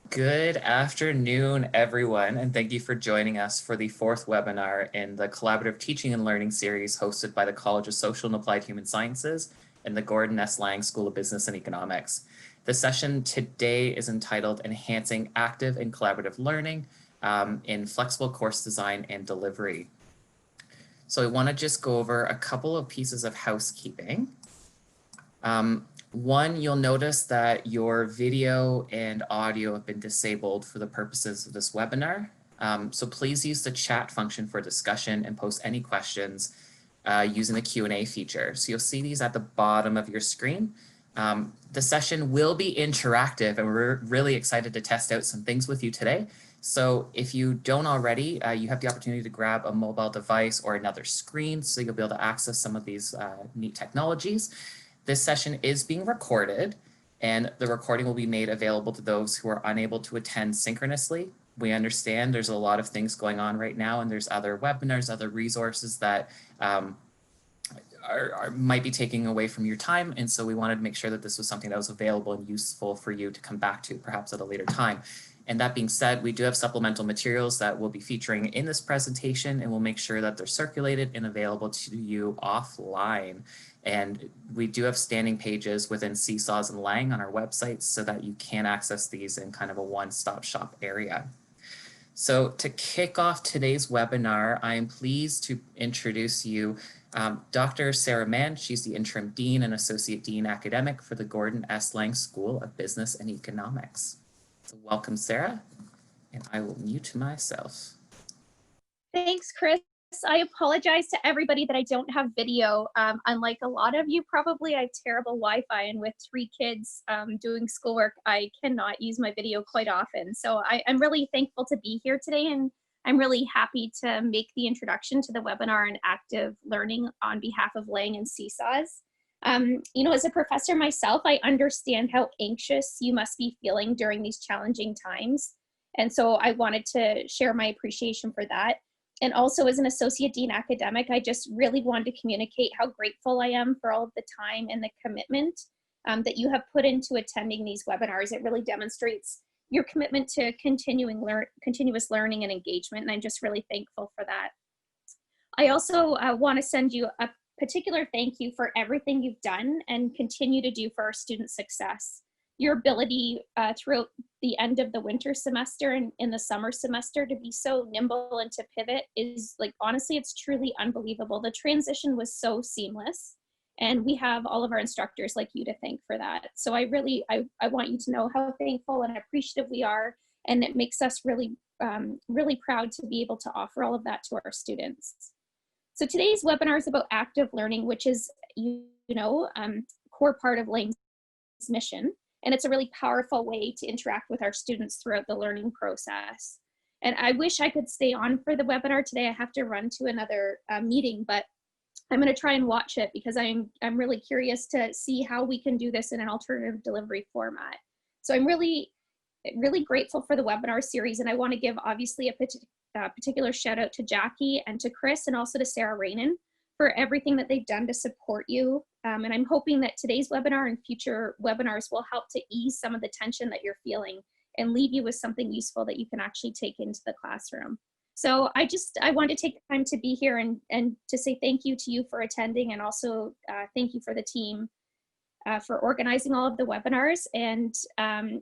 Good afternoon, everyone, and thank you for joining us for the fourth webinar in the Collaborative Teaching and Learning series hosted by the College of Social and Applied Human Sciences and the Gordon S. Laing School of Business and Economics. The session today is entitled Enhancing Active and Collaborative Learning in Flexible Course Design and Delivery. So I want to just go over a couple of pieces of housekeeping. One, you'll notice that your video and audio have been disabled for the purposes of this webinar. So please use the chat function for discussion and post any questions using the Q&A feature. So you'll see these at the bottom of your screen. The session will be interactive, and we're really excited to test out some things with you today. So if you don't already, you have the opportunity to grab a mobile device or another screen so you'll be able to access some of these neat technologies. This session is being recorded, and the recording will be made available to those who are unable to attend synchronously. We understand there's a lot of things going on right now, and there's other webinars, other resources that might be taking away from your time. And so we wanted to make sure that this was something that was available and useful for you to come back to perhaps at a later time. And that being said, we do have supplemental materials that we'll be featuring in this presentation, and we'll make sure that they're circulated and available to you offline. And we do have standing pages within CSAHS and Laing on our website so that you can access these in kind of a one-stop shop area. So to kick off today's webinar, I am pleased to introduce you Dr. Sarah Mann. She's the Interim Dean and Associate Dean Academic for the Gordon S. Laing School of Business and Economics. So welcome, Sarah, and I will mute myself. Thanks, Chris. I apologize to everybody that I don't have video. Unlike a lot of you, probably I have terrible Wi-Fi, and with 3 kids doing schoolwork, I cannot use my video quite often. So I'm really thankful to be here today, and I'm really happy to make the introduction to the webinar on active learning on behalf of Laing and CSAHS. You know, as a professor myself, I understand how anxious you must be feeling during these challenging times. And so I wanted to share my appreciation for that. And also as an associate dean academic, I just really wanted to communicate how grateful I am for all of the time and the commitment that you have put into attending these webinars. It really demonstrates your commitment to continuous learning and engagement, and I'm just really thankful for that. I also want to send you a particular thank you for everything you've done and continue to do for our student success. Your ability throughout the end of the winter semester and in the summer semester to be so nimble and to pivot is, like, honestly, it's truly unbelievable. The transition was so seamless, and we have all of our instructors like you to thank for that. So I want you to know how thankful and appreciative we are, and it makes us really, really proud to be able to offer all of that to our students. So today's webinar is about active learning, which is, core part of Laing's mission. And it's a really powerful way to interact with our students throughout the learning process. And I wish I could stay on for the webinar today. I have to run to another meeting, but I'm going to try and watch it because I'm really curious to see how we can do this in an alternative delivery format. So I'm really, really grateful for the webinar series, and I want to give obviously a particular shout out to Jackie and to Chris and also to Sarah Rainin for everything that they've done to support you. And I'm hoping that today's webinar and future webinars will help to ease some of the tension that you're feeling and leave you with something useful that you can actually take into the classroom. So I want to take the time to be here and to say thank you to you for attending, and also thank you for the team for organizing all of the webinars. And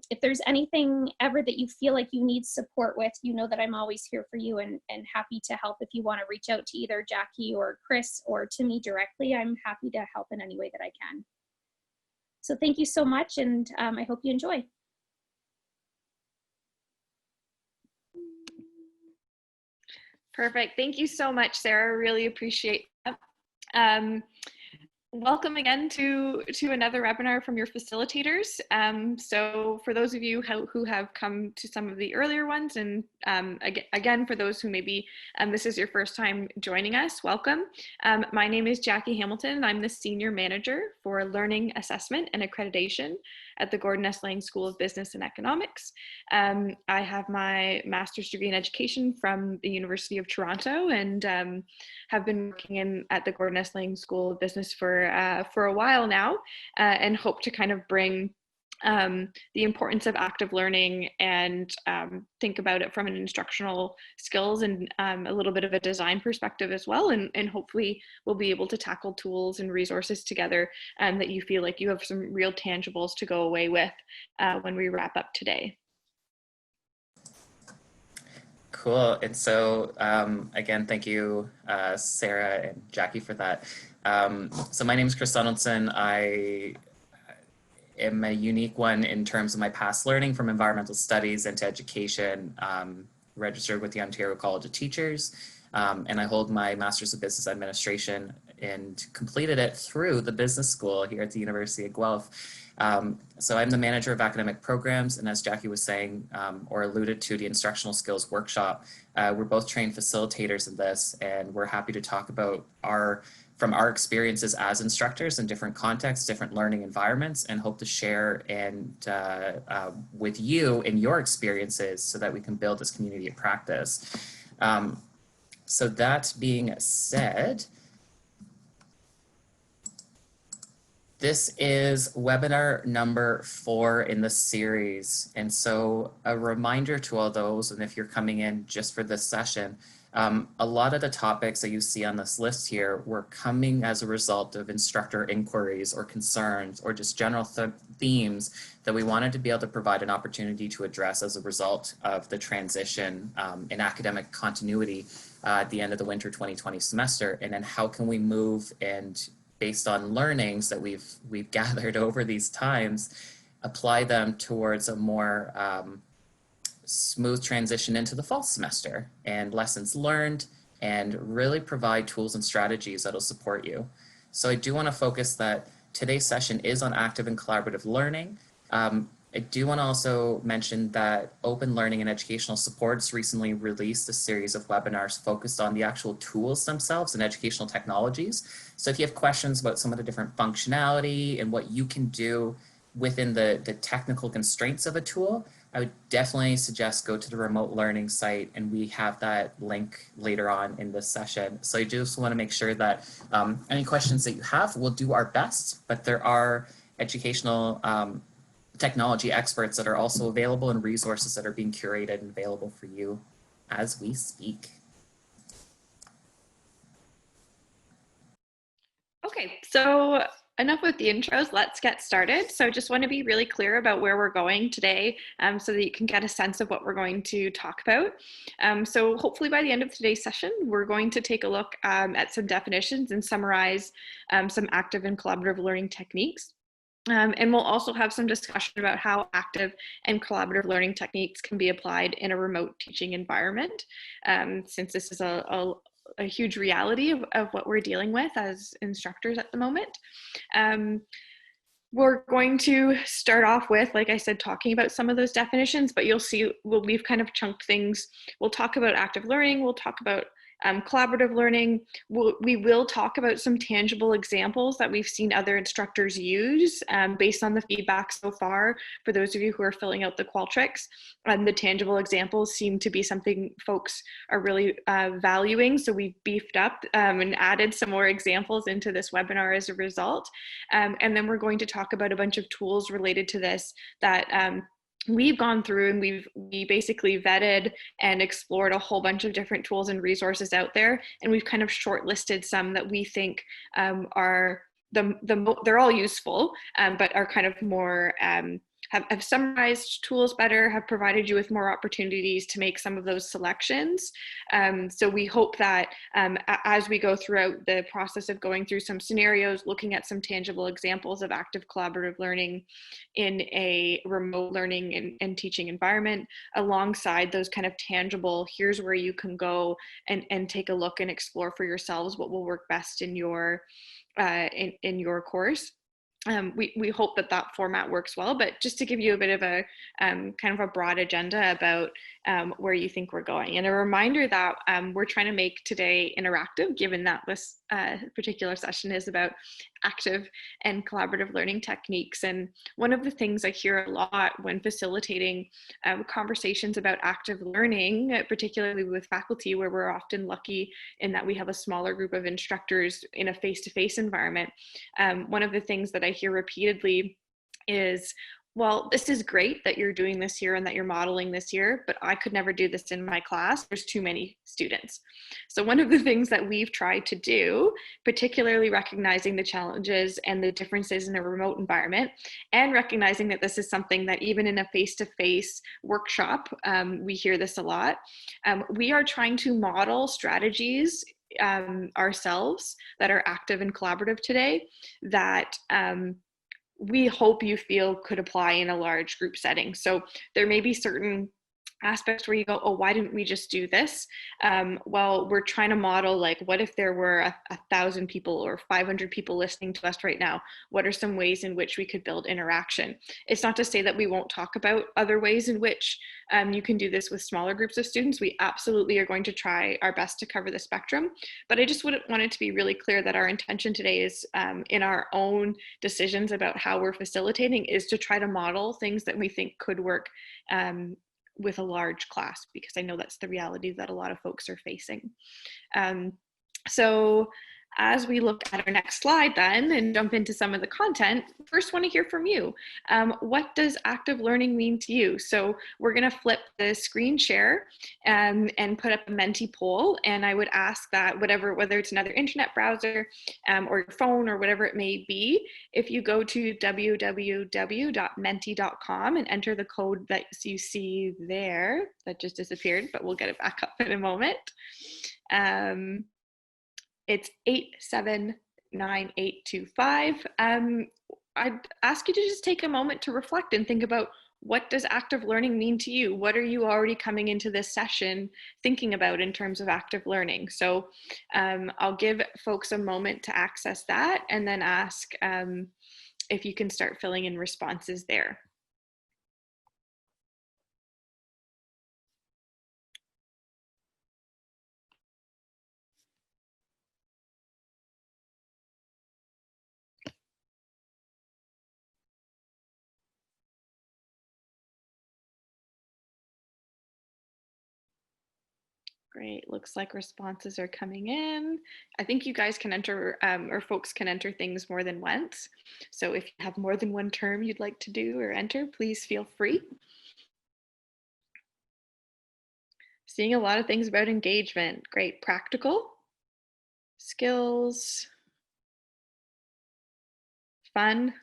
if there's anything ever that you feel like you need support with, you know that I'm always here for you and happy to help. If you want to reach out to either Jackie or Chris or to me directly, I'm happy to help in any way that I can. So thank you so much, and I hope you enjoy. Perfect. Thank you so much, Sarah. Really appreciate that. Welcome again to another webinar from your facilitators. So for those of you who have come to some of the earlier ones, and again, for those who maybe this is your first time joining us, welcome. My name is Jackie Hamilton. I'm the Senior Manager for Learning Assessment and Accreditation at the Gordon S. Laing School of Business and Economics. I have my master's degree in education from the University of Toronto, and have been working at the Gordon S. Laing School of Business for a while now, and hope to kind of bring the importance of active learning and think about it from an instructional skills and a little bit of a design perspective as well. And hopefully we'll be able to tackle tools and resources together that you feel like you have some real tangibles to go away with when we wrap up today. Cool. And so again, thank you, Sarah and Jackie, for that. So my name is Chris Donaldson. I am a unique one in terms of my past learning from environmental studies into education, registered with the Ontario College of Teachers, and I hold my Master's of Business Administration and completed it through the business school here at the University of Guelph. So I'm the manager of academic programs, and as Jackie was saying, or alluded to, the instructional skills workshop, we're both trained facilitators in this, and we're happy to talk about from our experiences as instructors in different contexts, different learning environments, and hope to share with you in your experiences so that we can build this community of practice. So that being said, this is webinar number 4 in the series. And so a reminder to all those, and if you're coming in just for this session, a lot of the topics that you see on this list here were coming as a result of instructor inquiries or concerns or just general themes that we wanted to be able to provide an opportunity to address as a result of the transition in academic continuity at the end of the winter 2020 semester. And then how can we move and, based on learnings that we've gathered over these times, apply them towards a more smooth transition into the fall semester and lessons learned, and really provide tools and strategies that'll support you. So I do want to focus that today's session is on active and collaborative learning. I do want to also mention that Open Learning and Educational Supports recently released a series of webinars focused on the actual tools themselves and educational technologies. So if you have questions about some of the different functionality and what you can do within the technical constraints of a tool, I would definitely suggest go to the remote learning site, and we have that link later on in this session. So I just want to make sure that any questions that you have, we'll do our best, but there are educational technology experts that are also available and resources that are being curated and available for you as we speak. Okay, so enough with the intros, let's get started. So just want to be really clear about where we're going today so that you can get a sense of what we're going to talk about. So hopefully by the end of today's session, we're going to take a look at some definitions and summarize some active and collaborative learning techniques. And we'll also have some discussion about how active and collaborative learning techniques can be applied in a remote teaching environment, since this is a huge reality of what we're dealing with as instructors at the moment. We're going to start off with, like I said, talking about some of those definitions, but you'll see we've kind of chunked things. We'll talk about active learning, we'll talk about collaborative learning. We will talk about some tangible examples that we've seen other instructors use based on the feedback so far. For those of you who are filling out the Qualtrics, the tangible examples seem to be something folks are really valuing. So we've beefed up and added some more examples into this webinar as a result. And then we're going to talk about a bunch of tools related to this that we've gone through, and we basically vetted and explored a whole bunch of different tools and resources out there, and we've kind of shortlisted some that we think are they're all useful, but are kind of more have summarized tools better, have provided you with more opportunities to make some of those selections. So we hope that as we go throughout the process of going through some scenarios, looking at some tangible examples of active collaborative learning in a remote learning and teaching environment, alongside those kind of tangible, here's where you can go and take a look and explore for yourselves what will work best in your course. We hope that format works well, but just to give you a bit of a kind of a broad agenda about where you think we're going. And a reminder that we're trying to make today interactive, given that this particular session is about active and collaborative learning techniques. And one of the things I hear a lot when facilitating conversations about active learning, particularly with faculty, where we're often lucky in that we have a smaller group of instructors in a face-to-face environment, one of the things that I hear repeatedly is, well, this is great that you're doing this here and that you're modeling this here, but I could never do this in my class. There's too many students. So one of the things that we've tried to do, particularly recognizing the challenges and the differences in a remote environment, and recognizing that this is something that even in a face-to-face workshop, we hear this a lot. We are trying to model strategies ourselves that are active and collaborative today that we hope you feel could apply in a large group setting. So there may be certain aspects where you go, oh, why didn't we just do this? Well, we're trying to model, like, what if there were 1,000 people or 500 people listening to us right now? What are some ways in which we could build interaction? It's not to say that we won't talk about other ways in which you can do this with smaller groups of students. We absolutely are going to try our best to cover the spectrum, but I just want it to be really clear that our intention today is in our own decisions about how we're facilitating is to try to model things that we think could work with a large class, because I know that's the reality that a lot of folks are facing. So as we look at our next slide then and jump into some of the content, first want to hear from you. What does active learning mean to you? So we're going to flip the screen share and put up a Menti poll. And I would ask that whether it's another internet browser or your phone or whatever it may be, if you go to www.menti.com and enter the code that you see there, that just disappeared, but we'll get it back up in a moment. It's 879825. I'd ask you to just take a moment to reflect and think about, what does active learning mean to you? What are you already coming into this session thinking about in terms of active learning? So I'll give folks a moment to access that and then ask if you can start filling in responses there. Great, looks like responses are coming in. I think you guys can enter, or folks can enter things more than once. So if you have more than one term you'd like to do or enter, please feel free. Seeing a lot of things about engagement. Great, practical, skills, fun.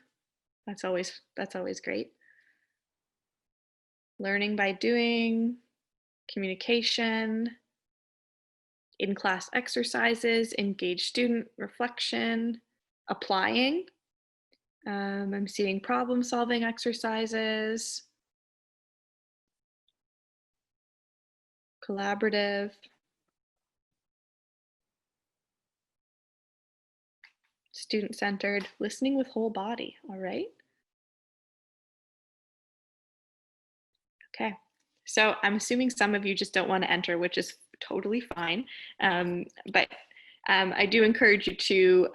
That's always great. Learning by doing, communication, in-class exercises, engaged student, reflection, applying. I'm seeing problem-solving exercises, collaborative, student-centered, listening with whole body. All right. Okay. So I'm assuming some of you just don't want to enter, which is totally fine. But I do encourage you to,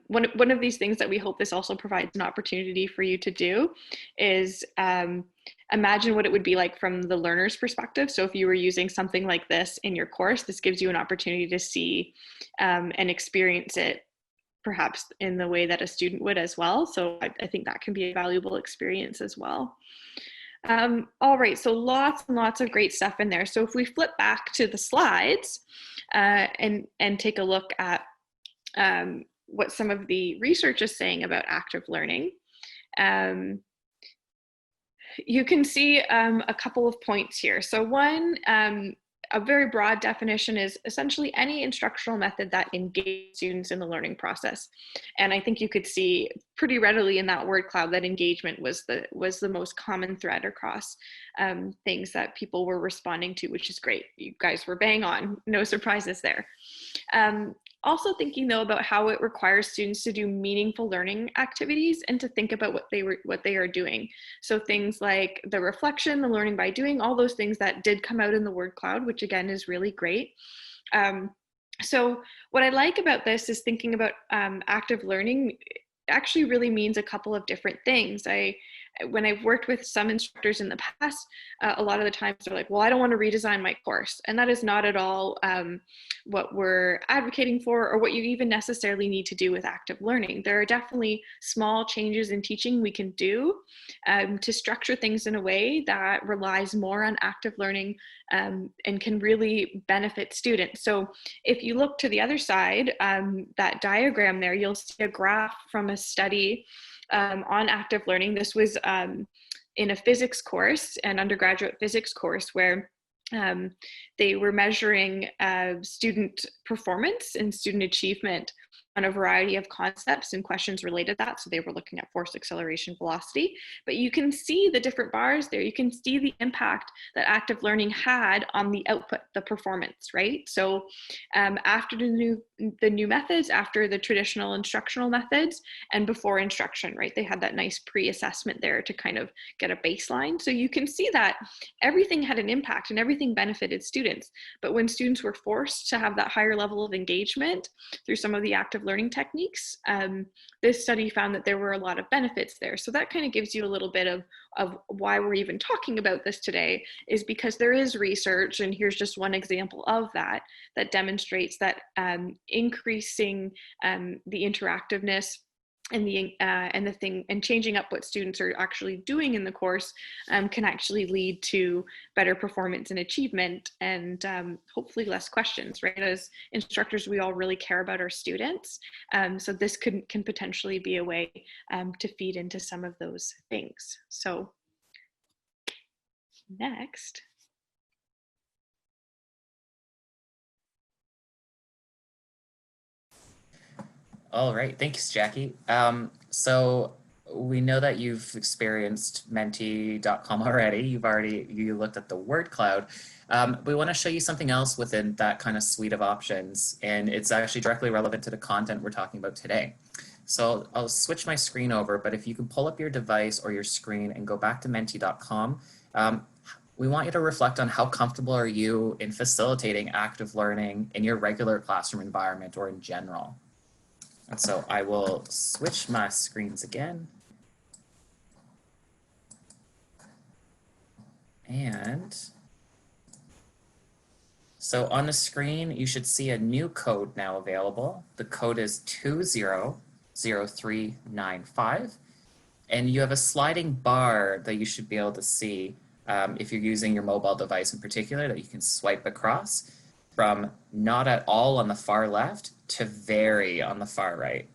one of these things that we hope this also provides an opportunity for you to do is imagine what it would be like from the learner's perspective. So if you were using something like this in your course, this gives you an opportunity to see and experience it perhaps in the way that a student would as well. So I think that can be a valuable experience as well. All right, so lots and lots of great stuff in there. So if we flip back to the slides and take a look at what some of the research is saying about active learning, you can see a couple of points here. So one, a very broad definition is essentially any instructional method that engages students in the learning process. And I think you could see pretty readily in that word cloud that engagement was the most common thread across things that people were responding to, which is great. You guys were bang on, no surprises there. Also thinking though about how it requires students to do meaningful learning activities and to think about what they are doing. So things like the reflection, the learning by doing, all those things that did come out in the word cloud, which again is really great. So what I like about this is thinking about active learning actually really means a couple of different things. when I've worked with some instructors in the past, a lot of the times they're like, well, I don't want to redesign my course. And that is not at all what we're advocating for, or what you even necessarily need to do with active learning. There are definitely small changes in teaching we can do to structure things in a way that relies more on active learning and can really benefit students. So if you look to the other side, that diagram there, you'll see a graph from a study on active learning. This was in a physics course, an undergraduate physics course, where they were measuring student performance and student achievement on a variety of concepts and questions related to that. So they were looking at force, acceleration, velocity. But you can see the different bars there. You can see the impact that active learning had on the output, the performance, right? So after the new methods, after the traditional instructional methods, and before instruction, right? They had that nice pre-assessment there to kind of get a baseline. So you can see that everything had an impact and everything benefited students. But when students were forced to have that higher level of engagement through some of the active learning techniques, this study found that there were a lot of benefits there. So that kind of gives you a little bit of why we're even talking about this today, is because there is research, and here's just one example of that, that demonstrates that increasing the interactiveness and and changing up what students are actually doing in the course can actually lead to better performance and achievement, and hopefully less questions, right? As instructors, we all really care about our students, so this can potentially be a way to feed into some of those things. So next. All right, thanks, Jackie. So we know that you've experienced menti.com already. You looked at the word cloud. We want to show you something else within that kind of suite of options, and it's actually directly relevant to the content we're talking about today. So I'll switch my screen over, but if you can pull up your device or your screen and go back to menti.com, we want you to reflect on how comfortable are you in facilitating active learning in your regular classroom environment or in general. And so I will switch my screens again. And so on the screen, you should see a new code now available. The code is 200395. And you have a sliding bar that you should be able to see if you're using your mobile device in particular, that you can swipe across from not at all on the far left to very on the far right.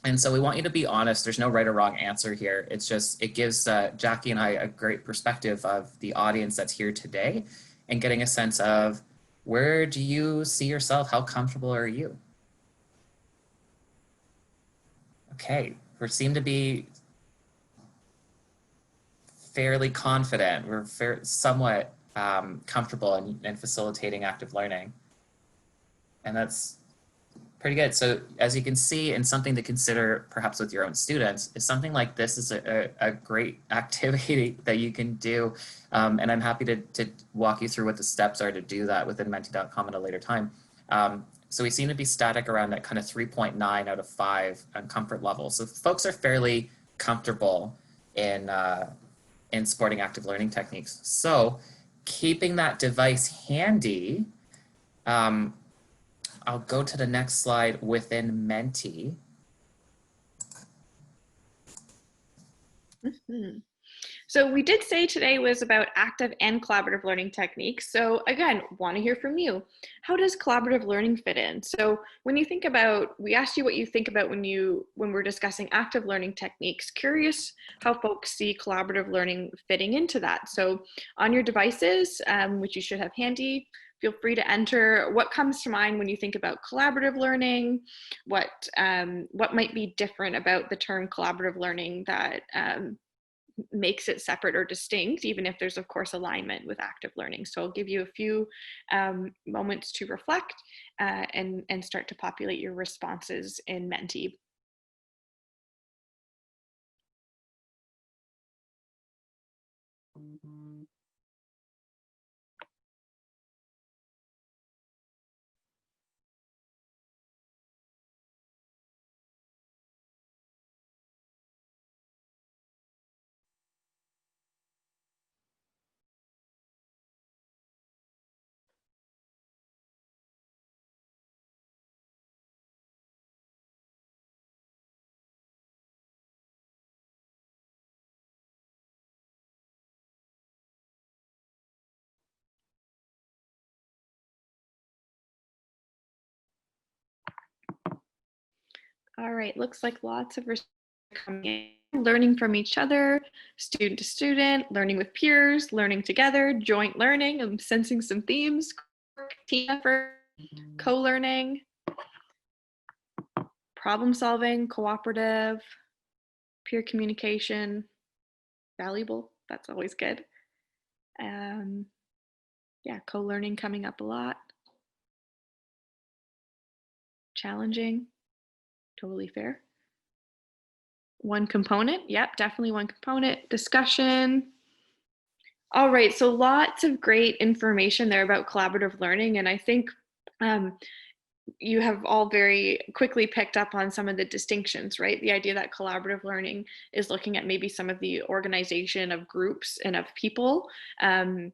And so we want you to be honest. There's no right or wrong answer here. It's just, it gives Jackie and I a great perspective of the audience that's here today and getting a sense of, where do you see yourself? How comfortable are you? Okay, we seem to be fairly confident. We're somewhat comfortable in facilitating active learning. And that's pretty good. So as you can see, and something to consider perhaps with your own students, is something like this is a great activity that you can do. And I'm happy to walk you through what the steps are to do that within menti.com at a later time. So we seem to be static around that kind of 3.9 out of 5 on comfort level. So folks are fairly comfortable in supporting active learning techniques. So keeping that device handy, I'll go to the next slide within Menti. So we did say today was about active and collaborative learning techniques. So again, want to hear from you. How does collaborative learning fit in? So when you think about, we asked you what you think about when we're discussing active learning techniques. Curious how folks see collaborative learning fitting into that. So on your devices, which you should have handy, feel free to enter what comes to mind when you think about collaborative learning, what might be different about the term collaborative learning that makes it separate or distinct, even if there's of course alignment with active learning. So I'll give you a few moments to reflect and start to populate your responses in Menti. All right, looks like lots of coming in. Learning from each other, student to student, learning with peers, learning together, joint learning. I'm sensing some themes, team effort, co-learning, problem solving, cooperative, peer communication, valuable. That's always good. Yeah, co-learning coming up a lot. Challenging, totally fair. One component, yep, definitely one component. Discussion. All right, so lots of great information there about collaborative learning, and I think you have all very quickly picked up on some of the distinctions, right? The idea that collaborative learning is looking at maybe some of the organization of groups and of people, and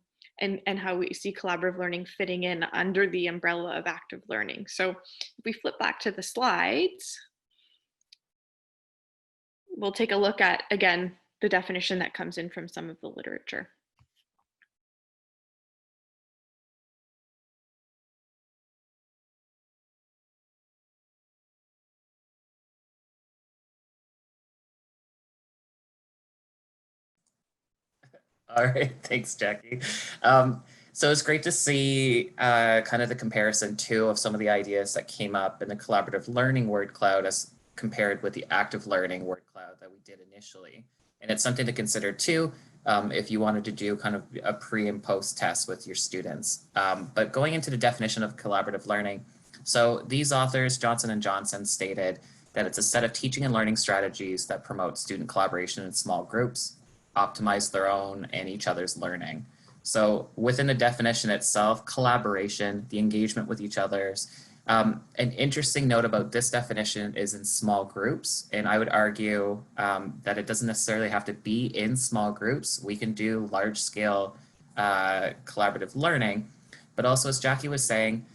how we see collaborative learning fitting in under the umbrella of active learning. So if we flip back to the slides, we'll take a look at, again, the definition that comes in from some of the literature. All right, thanks, Jackie. So it's great to see kind of the comparison too of some of the ideas that came up in the collaborative learning word cloud as compared with the active learning word cloud that we did initially. And it's something to consider too if you wanted to do kind of a pre and post test with your students. But going into the definition of collaborative learning, so these authors, Johnson and Johnson, stated that it's a set of teaching and learning strategies that promote student collaboration in small groups, optimize their own and each other's learning. So within the definition itself, collaboration, the engagement with each other's. An interesting note about this definition is in small groups, and I would argue that it doesn't necessarily have to be in small groups. We can do large scale collaborative learning, but also as Jackie was saying,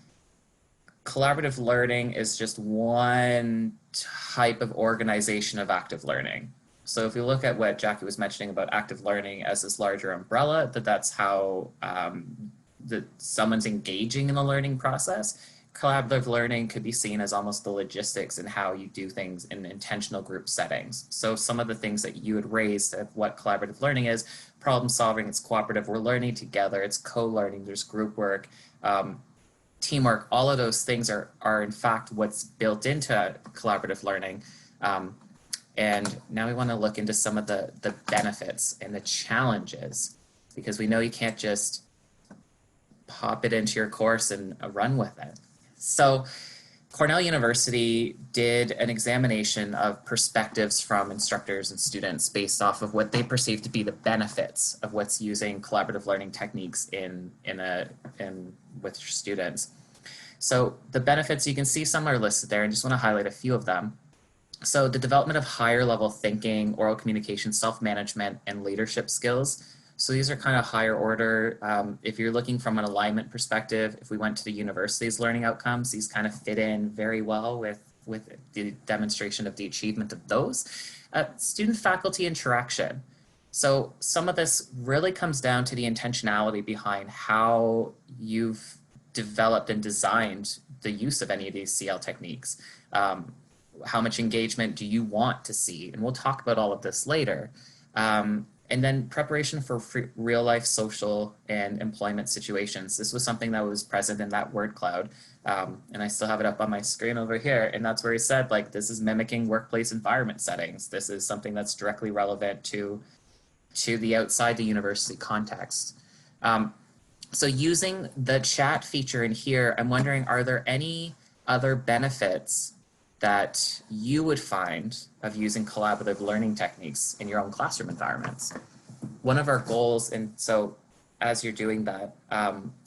collaborative learning is just one type of organization of active learning. So if you look at what Jackie was mentioning about active learning as this larger umbrella, that's how someone's engaging in the learning process. Collaborative learning could be seen as almost the logistics and how you do things in intentional group settings. So some of the things that you had raised of what collaborative learning is, problem solving, it's cooperative, we're learning together, it's co-learning, there's group work, teamwork, all of those things are in fact what's built into collaborative learning. And now we want to look into some of the benefits and the challenges, because we know you can't just pop it into your course and run with it. So Cornell University did an examination of perspectives from instructors and students based off of what they perceive to be the benefits of what's using collaborative learning techniques with your students. So the benefits, you can see some are listed there, and just want to highlight a few of them. So the development of higher level thinking, oral communication, self-management, and leadership skills. So these are kind of higher order. If you're looking from an alignment perspective, if we went to the university's learning outcomes, these kind of fit in very well with the demonstration of the achievement of those. Student-faculty interaction. So some of this really comes down to the intentionality behind how you've developed and designed the use of any of these CL techniques. How much engagement do you want to see? And we'll talk about all of this later. And then preparation for real life social and employment situations. This was something that was present in that word cloud. And I still have it up on my screen over here. And that's where he said, like, this is mimicking workplace environment settings. This is something that's directly relevant to the outside the university context. So using the chat feature in here, I'm wondering, are there any other benefits that you would find of using collaborative learning techniques in your own classroom environments? One of our goals, and so as you're doing that,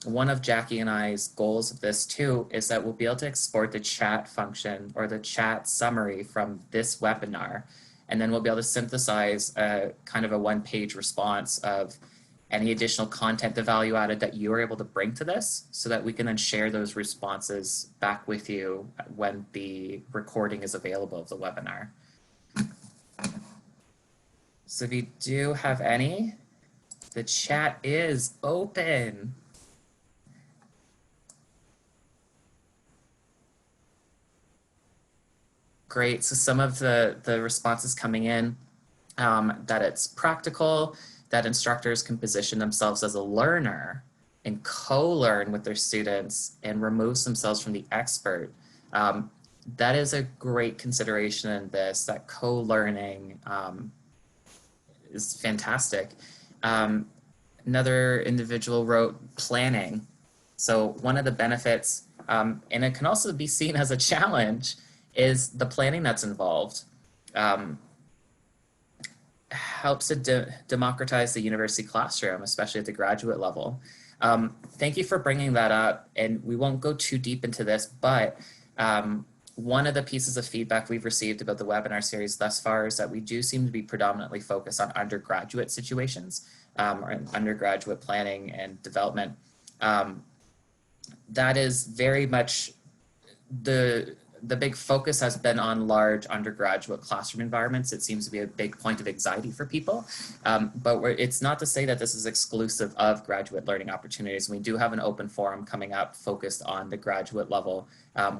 one of Jackie and I's goals of this too is that we'll be able to export the chat function or the chat summary from this webinar, and then we'll be able to synthesize a kind of a one-page response of any additional content, the value added that you were able to bring to this, so that we can then share those responses back with you when the recording is available of the webinar. So if you do have any, the chat is open. Great. So some of the responses coming in, that it's practical, that instructors can position themselves as a learner and co-learn with their students and removes themselves from the expert. That is a great consideration in this, that co-learning is fantastic. Another individual wrote planning. So one of the benefits, and it can also be seen as a challenge, is the planning that's involved. Helps to democratize the university classroom, especially at the graduate level. Thank you for bringing that up, and we won't go too deep into this, but one of the pieces of feedback we've received about the webinar series thus far is that we do seem to be predominantly focused on undergraduate situations, or undergraduate planning and development. That is very much the big focus has been on large undergraduate classroom environments. It seems to be a big point of anxiety for people, but it's not to say that this is exclusive of graduate learning opportunities. We do have an open forum coming up focused on the graduate level,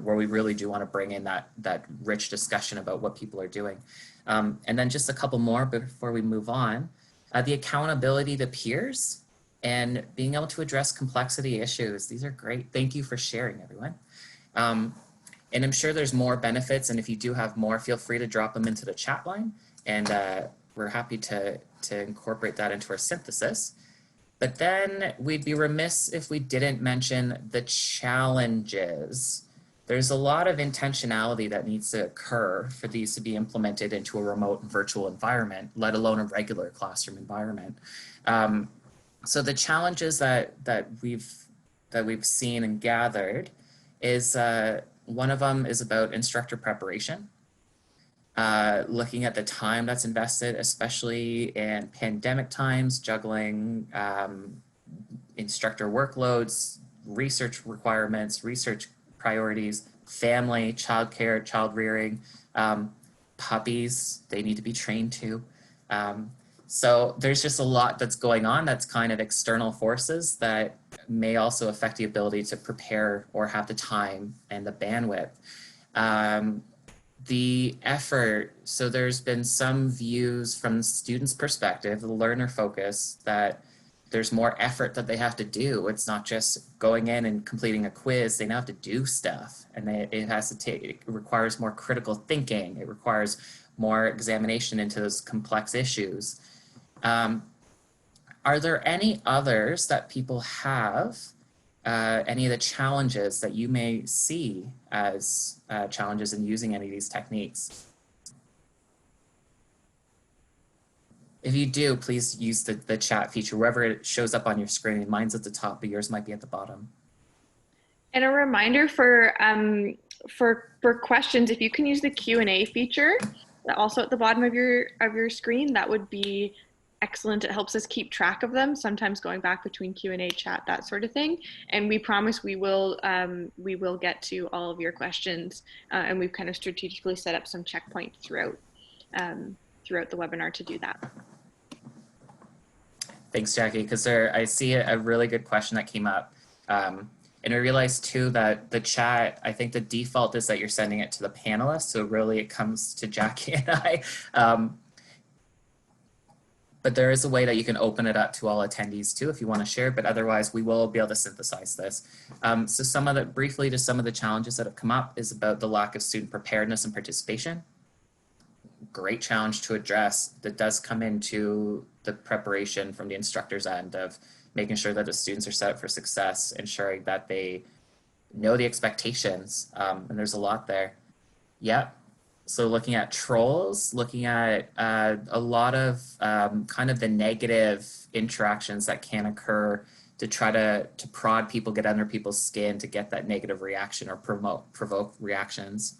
where we really do want to bring in that rich discussion about what people are doing. And then just a couple more before we move on. The accountability to peers and being able to address complexity issues. These are great. Thank you for sharing, everyone. And I'm sure there's more benefits, and if you do have more, feel free to drop them into the chat line, and we're happy to incorporate that into our synthesis. But then we'd be remiss if we didn't mention the challenges. There's a lot of intentionality that needs to occur for these to be implemented into a remote and virtual environment, let alone a regular classroom environment. So the challenges that we've seen and gathered is one of them is about instructor preparation, looking at the time that's invested, especially in pandemic times, juggling instructor workloads, research requirements, research priorities, family, childcare, child rearing, puppies, they need to be trained too. So there's just a lot that's going on that's kind of external forces that may also affect the ability to prepare or have the time and the bandwidth. The effort, so there's been some views from the student's perspective, the learner focus, that there's more effort that they have to do. It's not just going in and completing a quiz, they now have to do stuff, and it requires more critical thinking, it requires more examination into those complex issues. Are there any others that people have, any of the challenges that you may see as challenges in using any of these techniques? If you do, please use the chat feature, wherever it shows up on your screen. Mine's at the top, but yours might be at the bottom. And a reminder for questions, if you can use the Q&A feature, also at the bottom of your screen, that would be excellent. It helps us keep track of them, sometimes going back between Q&A, chat, that sort of thing. And we promise we will get to all of your questions, and we've kind of strategically set up some checkpoints throughout the webinar to do that. Thanks, Jackie, because I see a really good question that came up. And I realized too that the chat, I think the default is that you're sending it to the panelists. So really it comes to Jackie and I. But there is a way that you can open it up to all attendees too, if you want to share, but otherwise we will be able to synthesize this. So briefly to some of the challenges that have come up is about the lack of student preparedness and participation. Great challenge to address that does come into the preparation from the instructor's end of making sure that the students are set up for success, ensuring that they know the expectations, and there's a lot there. Yeah. So looking at trolls, looking at a lot of kind of the negative interactions that can occur to try to prod people, get under people's skin to get that negative reaction or provoke reactions.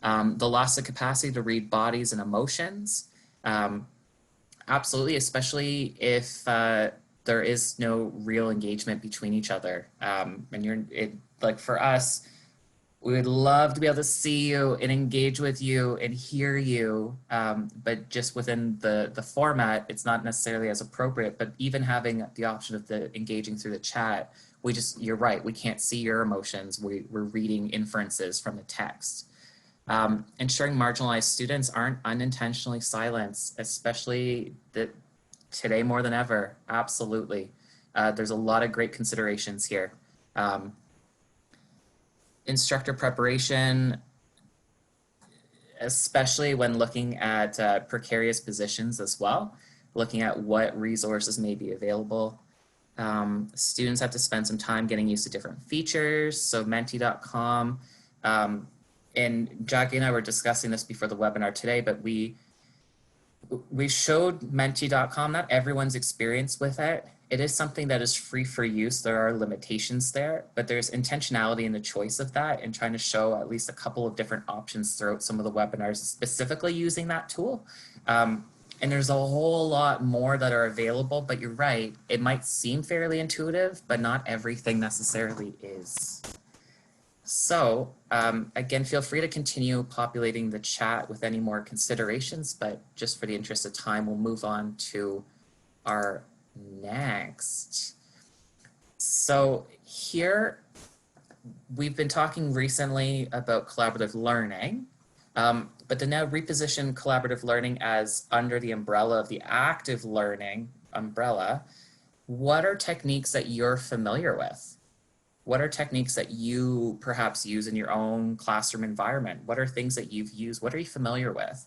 The loss of capacity to read bodies and emotions. Absolutely, especially if there is no real engagement between each other. And like for us, we would love to be able to see you and engage with you and hear you, but just within the format, it's not necessarily as appropriate. But even having the option of engaging through the chat, you're right, we can't see your emotions. We're reading inferences from the text. Ensuring marginalized students aren't unintentionally silenced, especially today more than ever. Absolutely. There's a lot of great considerations here. Instructor preparation, especially when looking at precarious positions as well, looking at what resources may be available. Students have to spend some time getting used to different features. So menti.com, and Jackie and I were discussing this before the webinar today, but we showed menti.com, not everyone's experience with it. It is something that is free for use. There are limitations there, but there's intentionality in the choice of that and trying to show at least a couple of different options throughout some of the webinars, specifically using that tool. And there's a whole lot more that are available, but you're right. It might seem fairly intuitive, but not everything necessarily is. So again, feel free to continue populating the chat with any more considerations, but just for the interest of time, we'll move on to our next. So here, we've been talking recently about collaborative learning, but to now reposition collaborative learning as under the umbrella of the active learning umbrella, what are techniques that you're familiar with? What are techniques that you perhaps use in your own classroom environment? What are things that you've used? What are you familiar with?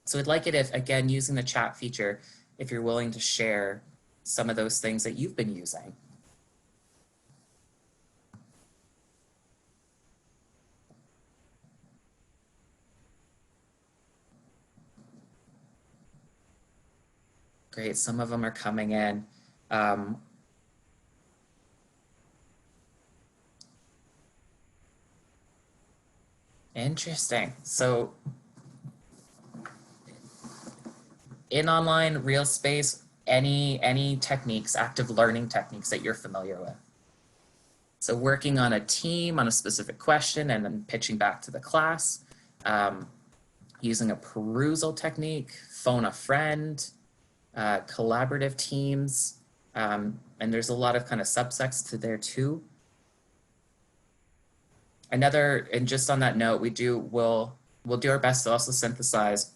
So I'd like it if, again, using the chat feature, if you're willing to share some of those things that you've been using. Great, some of them are coming in. Interesting. So in online real space, any techniques, active learning techniques that you're familiar with? So working on a team on a specific question and then pitching back to the class, using a perusal technique, phone a friend, collaborative teams, and there's a lot of kind of subsets to there too. And just on that note, we'll do our best to also synthesize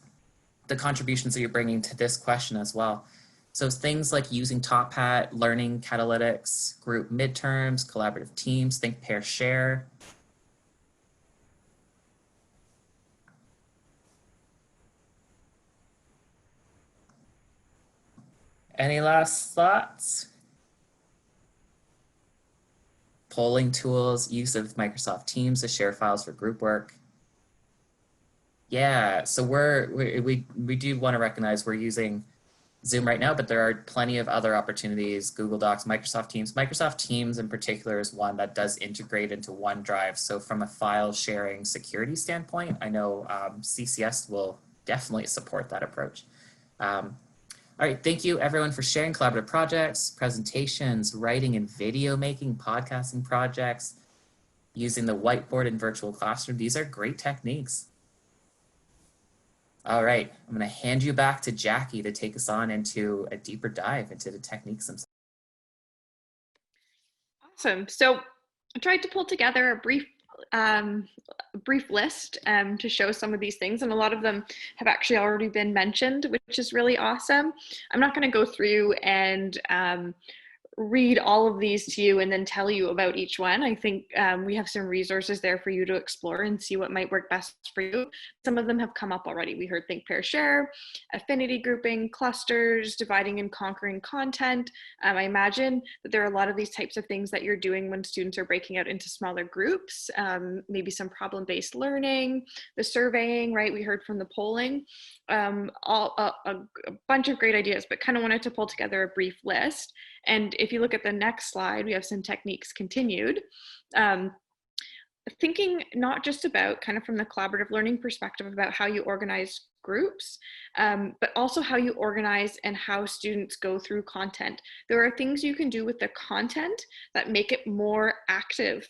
the contributions that you're bringing to this question as well. So things like using Top Hat, learning catalytics, group midterms, collaborative teams, think, pair, share. Any last thoughts? Polling tools, use of Microsoft Teams to share files for group work. Yeah, so we do want to recognize we're using Zoom right now, but there are plenty of other opportunities, Google Docs, Microsoft Teams. Microsoft Teams in particular is one that does integrate into OneDrive. So from a file sharing security standpoint, I know CCS will definitely support that approach. All right, thank you everyone for sharing collaborative projects, presentations, writing and video making, podcasting projects, using the whiteboard and virtual classroom. These are great techniques. All right, I'm going to hand you back to Jackie to take us on into a deeper dive into the techniques themselves. Awesome. So I tried to pull together a brief list to show some of these things, and a lot of them have actually already been mentioned, which is really awesome. I'm not going to go through and read all of these to you and then tell you about each one. I think we have some resources there for you to explore and see what might work best for you. Some of them have come up already. We heard think, pair, share, affinity grouping, clusters, dividing and conquering content. I imagine that there are a lot of these types of things that you're doing when students are breaking out into smaller groups, maybe some problem-based learning, the surveying, right? We heard from the polling, a bunch of great ideas, but kind of wanted to pull together a brief list. And if you look at the next slide, we have some techniques continued. Thinking not just about kind of from the collaborative learning perspective about how you organize groups, but also how you organize and how students go through content. There are things you can do with the content that make it more active.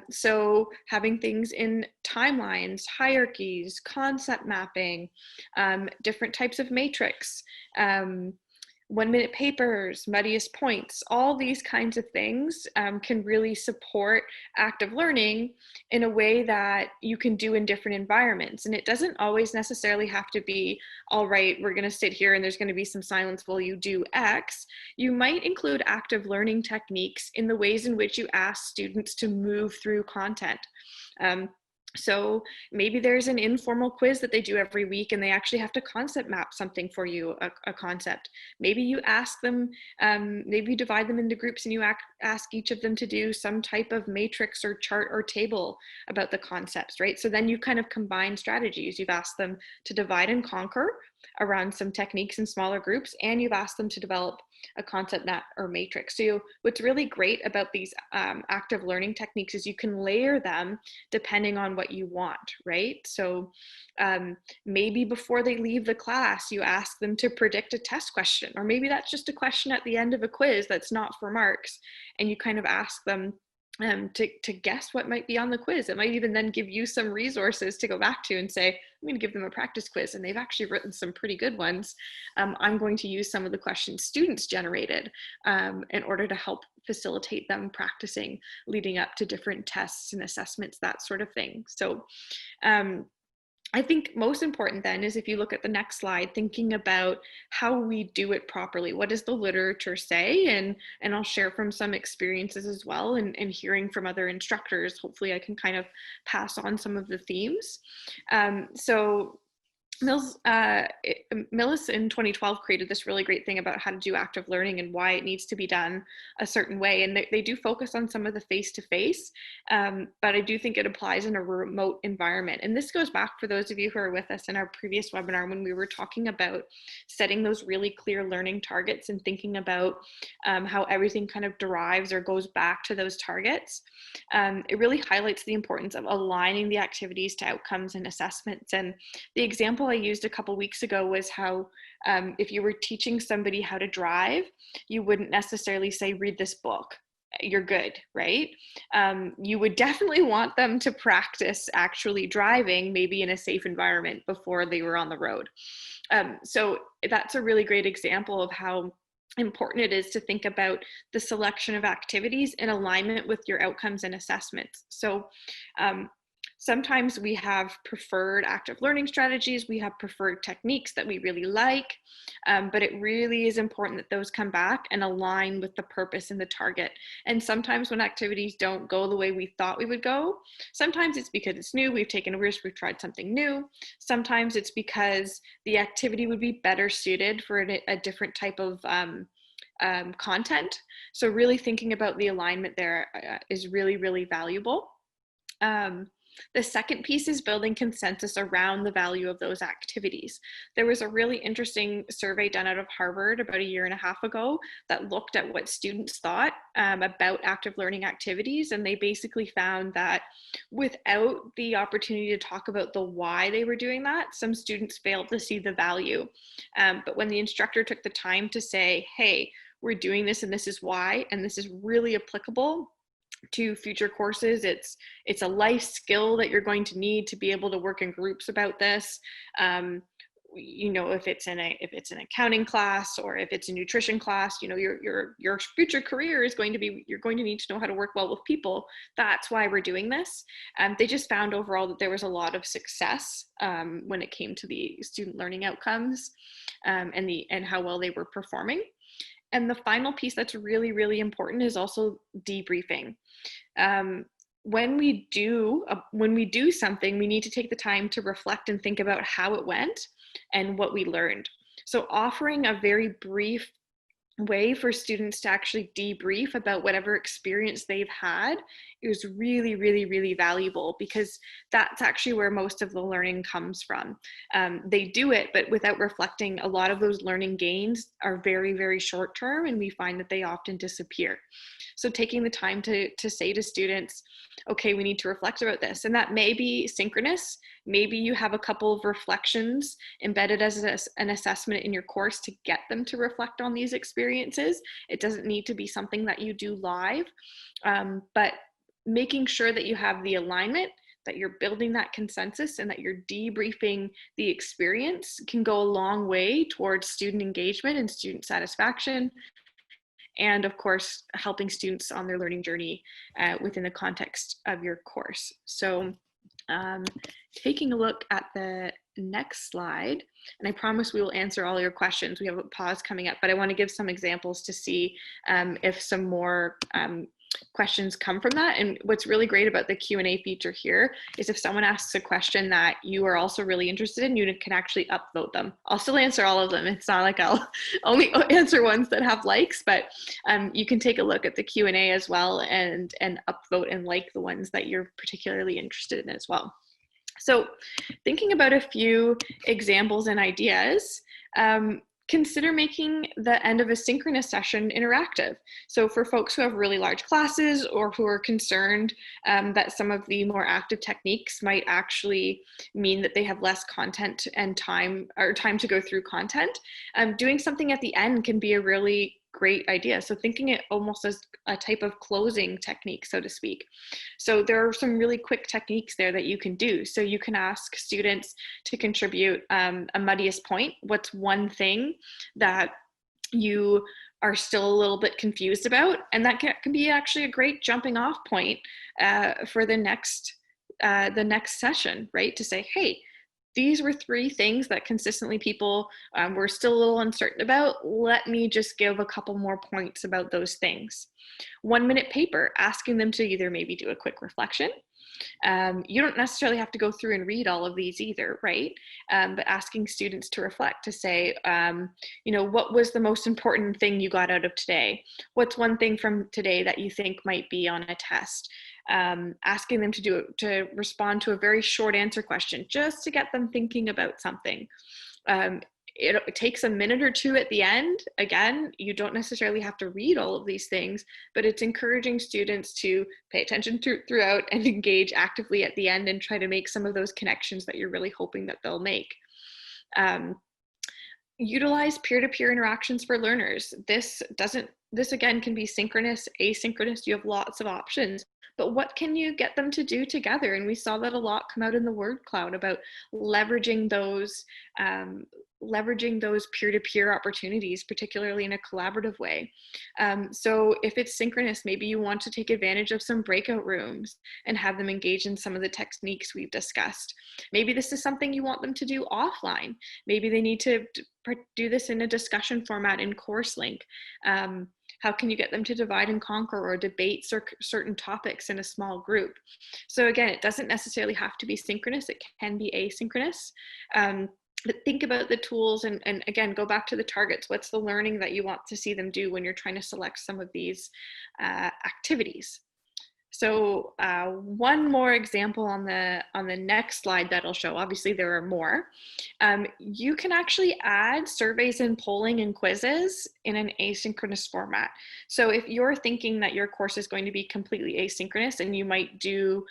So having things in timelines, hierarchies, concept mapping, different types of matrix, 1-minute papers, muddiest points, all these kinds of things can really support active learning in a way that you can do in different environments. And it doesn't always necessarily have to be, all right, we're going to sit here and there's going to be some silence while you do X. You might include active learning techniques in the ways in which you ask students to move through content. So maybe there's an informal quiz that they do every week and they actually have to concept map something for you, a concept. Maybe you ask them, maybe you divide them into groups and you ask each of them to do some type of matrix or chart or table about the concepts, right? So then you kind of combine strategies. You've asked them to divide and conquer around some techniques in smaller groups, and you've asked them to develop a concept map or matrix. So what's really great about these active learning techniques is you can layer them depending on what you want, right? So maybe before they leave the class, you ask them to predict a test question, or maybe that's just a question at the end of a quiz that's not for marks, and you kind of ask them to guess what might be on the quiz. It might even then give you some resources to go back to and say, I'm going to give them a practice quiz, and they've actually written some pretty good ones. I'm going to use some of the questions students generated in order to help facilitate them practicing leading up to different tests and assessments, that sort of thing. So I think most important then is, if you look at the next slide, thinking about how we do it properly. What does the literature say? And I'll share from some experiences as well, and hearing from other instructors. Hopefully I can kind of pass on some of the themes. So Millis in 2012 created this really great thing about how to do active learning and why it needs to be done a certain way. And they do focus on some of the face-to-face, but I do think it applies in a remote environment. And this goes back for those of you who are with us in our previous webinar when we were talking about setting those really clear learning targets and thinking about how everything kind of derives or goes back to those targets. It really highlights the importance of aligning the activities to outcomes and assessments. And the example I used a couple weeks ago was how if you were teaching somebody how to drive, you wouldn't necessarily say, read this book, you're good, right? You would definitely want them to practice actually driving, maybe in a safe environment before they were on the road. So that's a really great example of how important it is to think about the selection of activities in alignment with your outcomes and assessments. So sometimes we have preferred active learning strategies, we have preferred techniques that we really like, but it really is important that those come back and align with the purpose and the target. And sometimes when activities don't go the way we thought we would go, sometimes it's because it's new, we've taken a risk, we've tried something new. Sometimes it's because the activity would be better suited for a different type of content. So really thinking about the alignment there is really, really valuable. The second piece is building consensus around the value of those activities. There was a really interesting survey done out of Harvard about 1.5 years ago that looked at what students thought about active learning activities. And they basically found that without the opportunity to talk about the why they were doing that, some students failed to see the value. But when the instructor took the time to say, hey, we're doing this and this is why, and this is really applicable to future courses, it's a life skill that you're going to need to be able to work in groups about this. You know, if it's an accounting class or if it's a nutrition class, you know, your future career is going to be, you're going to need to know how to work well with people. That's why we're doing this. They just found overall that there was a lot of success when it came to the student learning outcomes and how well they were performing. And the final piece that's really, really important is also debriefing. When we do something, we need to take the time to reflect and think about how it went and what we learned. So offering a very brief way for students to actually debrief about whatever experience they've had is really, really, really valuable, because that's actually where most of the learning comes from. They do it, but without reflecting, a lot of those learning gains are very, very short term, and we find that they often disappear. So taking the time to say to students, okay, we need to reflect about this. And that may be synchronous. Maybe you have a couple of reflections embedded as an assessment in your course to get them to reflect on these experiences. It doesn't need to be something that you do live, but making sure that you have the alignment, that you're building that consensus and that you're debriefing the experience can go a long way towards student engagement and student satisfaction, and of course, helping students on their learning journey within the context of your course. So taking a look at the next slide, and I promise we will answer all your questions. We have a pause coming up, but I want to give some examples to see if some more questions come from that. And what's really great about the Q&A feature here is if someone asks a question that you are also really interested in, you can actually upvote them. I'll still answer all of them. It's not like I'll only answer ones that have likes, but you can take a look at the Q&A as well and upvote and like the ones that you're particularly interested in as well. So thinking about a few examples and ideas, consider making the end of a synchronous session interactive. So for folks who have really large classes or who are concerned that some of the more active techniques might actually mean that they have less content and time to go through content, doing something at the end can be a really great idea. So thinking it almost as a type of closing technique, so to speak. So there are some really quick techniques there that you can do. So you can ask students to contribute a muddiest point. What's one thing that you are still a little bit confused about? And that can be actually a great jumping off point for the next session, right? To say, hey, these were 3 things that consistently people were still a little uncertain about. Let me just give a couple more points about those things. 1-minute paper, asking them to either maybe do a quick reflection. You don't necessarily have to go through and read all of these either, right? But asking students to reflect, to say, what was the most important thing you got out of today? What's one thing from today that you think might be on a test? Asking them to respond to a very short answer question, just to get them thinking about something. It takes a minute or 2 at the end. Again, you don't necessarily have to read all of these things, but it's encouraging students to pay attention throughout and engage actively at the end and try to make some of those connections that you're really hoping that they'll make. Utilize peer-to-peer interactions for learners. This again can be synchronous, asynchronous. You have lots of options, but what can you get them to do together? And we saw that a lot come out in the word cloud about leveraging those peer-to-peer opportunities, particularly in a collaborative way. So if it's synchronous, maybe you want to take advantage of some breakout rooms and have them engage in some of the techniques we've discussed. Maybe this is something you want them to do offline. Maybe they need to do this in a discussion format in CourseLink. How can you get them to divide and conquer or debate certain topics in a small group? So again, it doesn't necessarily have to be synchronous. It can be asynchronous. But think about the tools and again, go back to the targets. What's the learning that you want to see them do when you're trying to select some of these activities? So one more example on the next slide that'll show, obviously there are more. You can actually add surveys and polling and quizzes in an asynchronous format. So if you're thinking that your course is going to be completely asynchronous and you might do,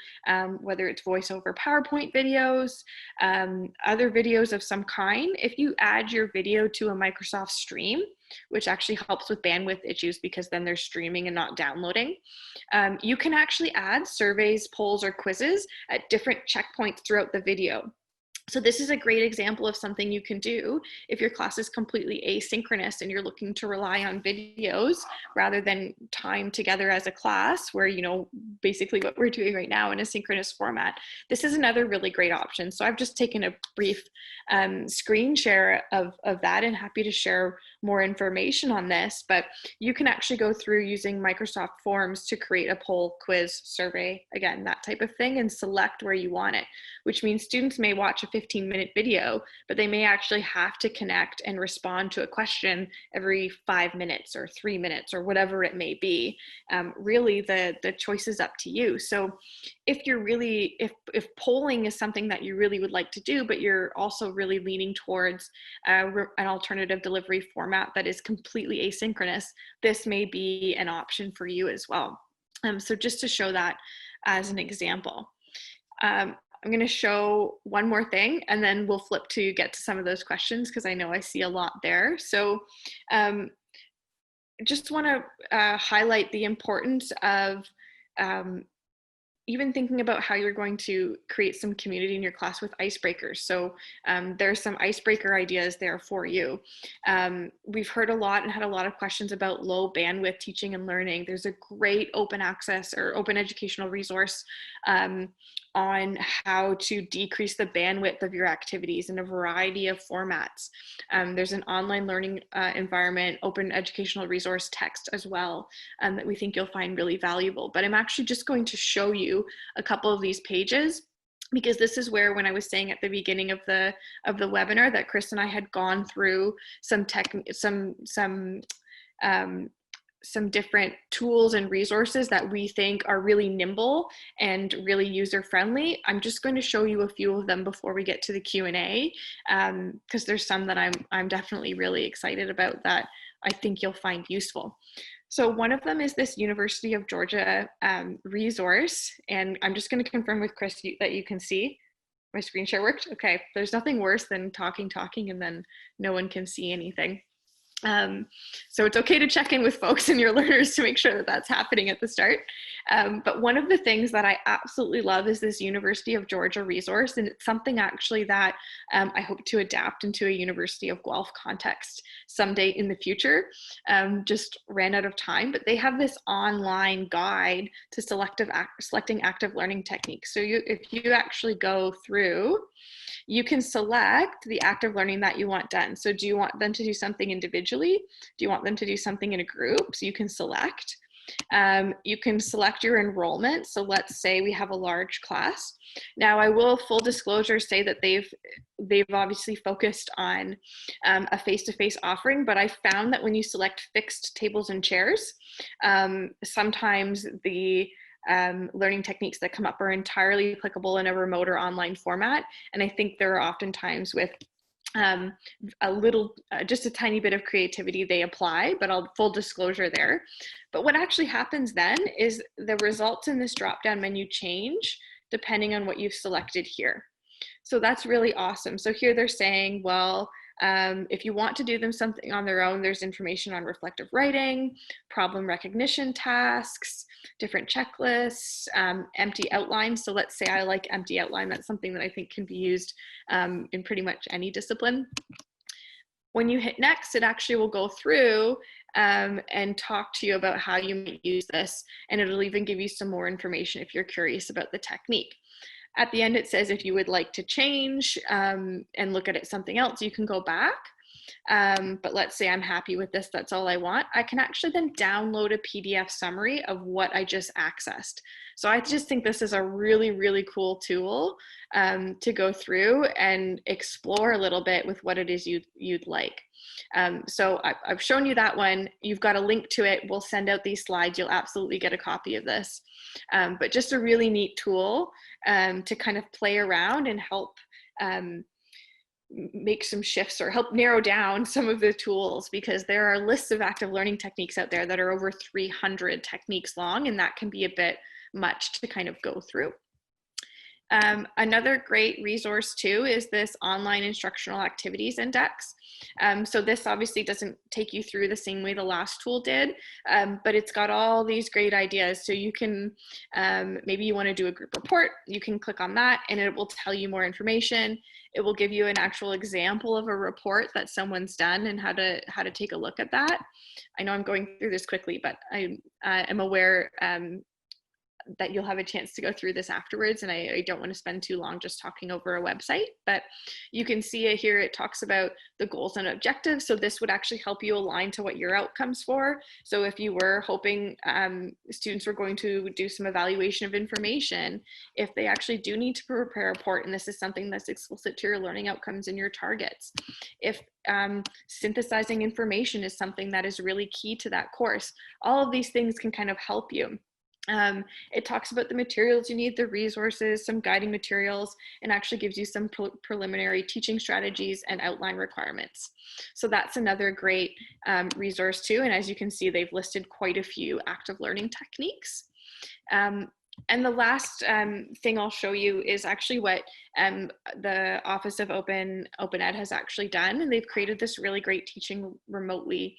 whether it's voice over PowerPoint videos, other videos of some kind, if you add your video to a Microsoft Stream, which actually helps with bandwidth issues because then they're streaming and not downloading. You can actually add surveys, polls, or quizzes at different checkpoints throughout the video. So this is a great example of something you can do if your class is completely asynchronous and you're looking to rely on videos rather than time together as a class where, basically what we're doing right now in a synchronous format. This is another really great option. So I've just taken a brief screen share of that and happy to share more information on this, but you can actually go through using Microsoft Forms to create a poll, quiz, survey, again, that type of thing, and select where you want it, which means students may watch a 15-minute video, but they may actually have to connect and respond to a question every 5 minutes or 3 minutes or whatever it may be. Really, the choice is up to you. So if you're really, if polling is something that you really would like to do, but you're also really leaning towards an alternative delivery format that is completely asynchronous, this may be an option for you as well. So just to show that as an example. I'm going to show one more thing and then we'll flip to get to some of those questions because I know I see a lot there. So just want to highlight the importance of even thinking about how you're going to create some community in your class with icebreakers. So there's some icebreaker ideas there for you. We've heard a lot and had a lot of questions about low bandwidth teaching and learning. There's a great open access or open educational resource on how to decrease the bandwidth of your activities in a variety of formats. There's an online learning environment, open educational resource text as well, that we think you'll find really valuable. But I'm actually just going to show you a couple of these pages, because this is where, when I was saying at the beginning of the webinar that Chris and I had gone through some different tools and resources that we think are really nimble and really user-friendly. I'm just going to show you a few of them before we get to the Q&A, because there's some that I'm definitely really excited about that I think you'll find useful. So one of them is this University of Georgia resource, and I'm just going to confirm with Chris that you can see. My screen share worked? Okay, there's nothing worse than talking and then no one can see anything. So it's okay to check in with folks and your learners to make sure that that's happening at the start. But one of the things that I absolutely love is this University of Georgia resource, and it's something actually that I hope to adapt into a University of Guelph context someday in the future. Just ran out of time, but they have this online guide to selecting active learning techniques. So if you actually go through, you can select the active learning that you want done. So do you want them to do something individually? Do you want them to do something in a group? So you can select. You can select your enrollment. So let's say we have a large class. Now I will, full disclosure, say that they've obviously focused on a face-to-face offering, but I found that when you select fixed tables and chairs, sometimes the learning techniques that come up are entirely applicable in a remote or online format. And I think there are oftentimes with just a tiny bit of creativity they apply, but I'll full disclosure there. But what actually happens then is the results in this drop-down menu change depending on what you've selected here. So that's really awesome. So here they're saying, well, if you want to do them something on their own, there's information on reflective writing, problem recognition tasks, different checklists, empty outlines. So let's say I like empty outline. That's something that I think can be used in pretty much any discipline. When you hit next, it actually will go through and talk to you about how you might use this. And it'll even give you some more information if you're curious about the technique. At the end, it says if you would like to change and look at it something else, you can go back. But let's say I'm happy with this, that's all I want. I can actually then download a PDF summary of what I just accessed. So I just think this is a really, really cool tool to go through and explore a little bit with what it is you'd like. So I've shown you that one. You've got a link to it. We'll send out these slides. You'll absolutely get a copy of this. But just a really neat tool to kind of play around and help make some shifts or help narrow down some of the tools, because there are lists of active learning techniques out there that are over 300 techniques long, and that can be a bit much to kind of go through. Another great resource too is this online instructional activities index. So this obviously doesn't take you through the same way the last tool did, but it's got all these great ideas. So you can, maybe you want to do a group report, you can click on that and it will tell you more information. It will give you an actual example of a report that someone's done and how to take a look at that. I know I'm going through this quickly, but I am aware that you'll have a chance to go through this afterwards, and I don't want to spend too long just talking over a website, but you can see it here. It talks about the goals and objectives. So this would actually help you align to what your outcomes for. So if you were hoping students were going to do some evaluation of information, if they actually do need to prepare a report, and this is something that's explicit to your learning outcomes and your targets, if synthesizing information is something that is really key to that course, all of these things can kind of help you. It talks about the materials you need, the resources, some guiding materials, and actually gives you some preliminary teaching strategies and outline requirements. So that's another great resource too. And as you can see, they've listed quite a few active learning techniques. And the last thing I'll show you is actually what the Office of Open Ed has actually done. And they've created this really great teaching remotely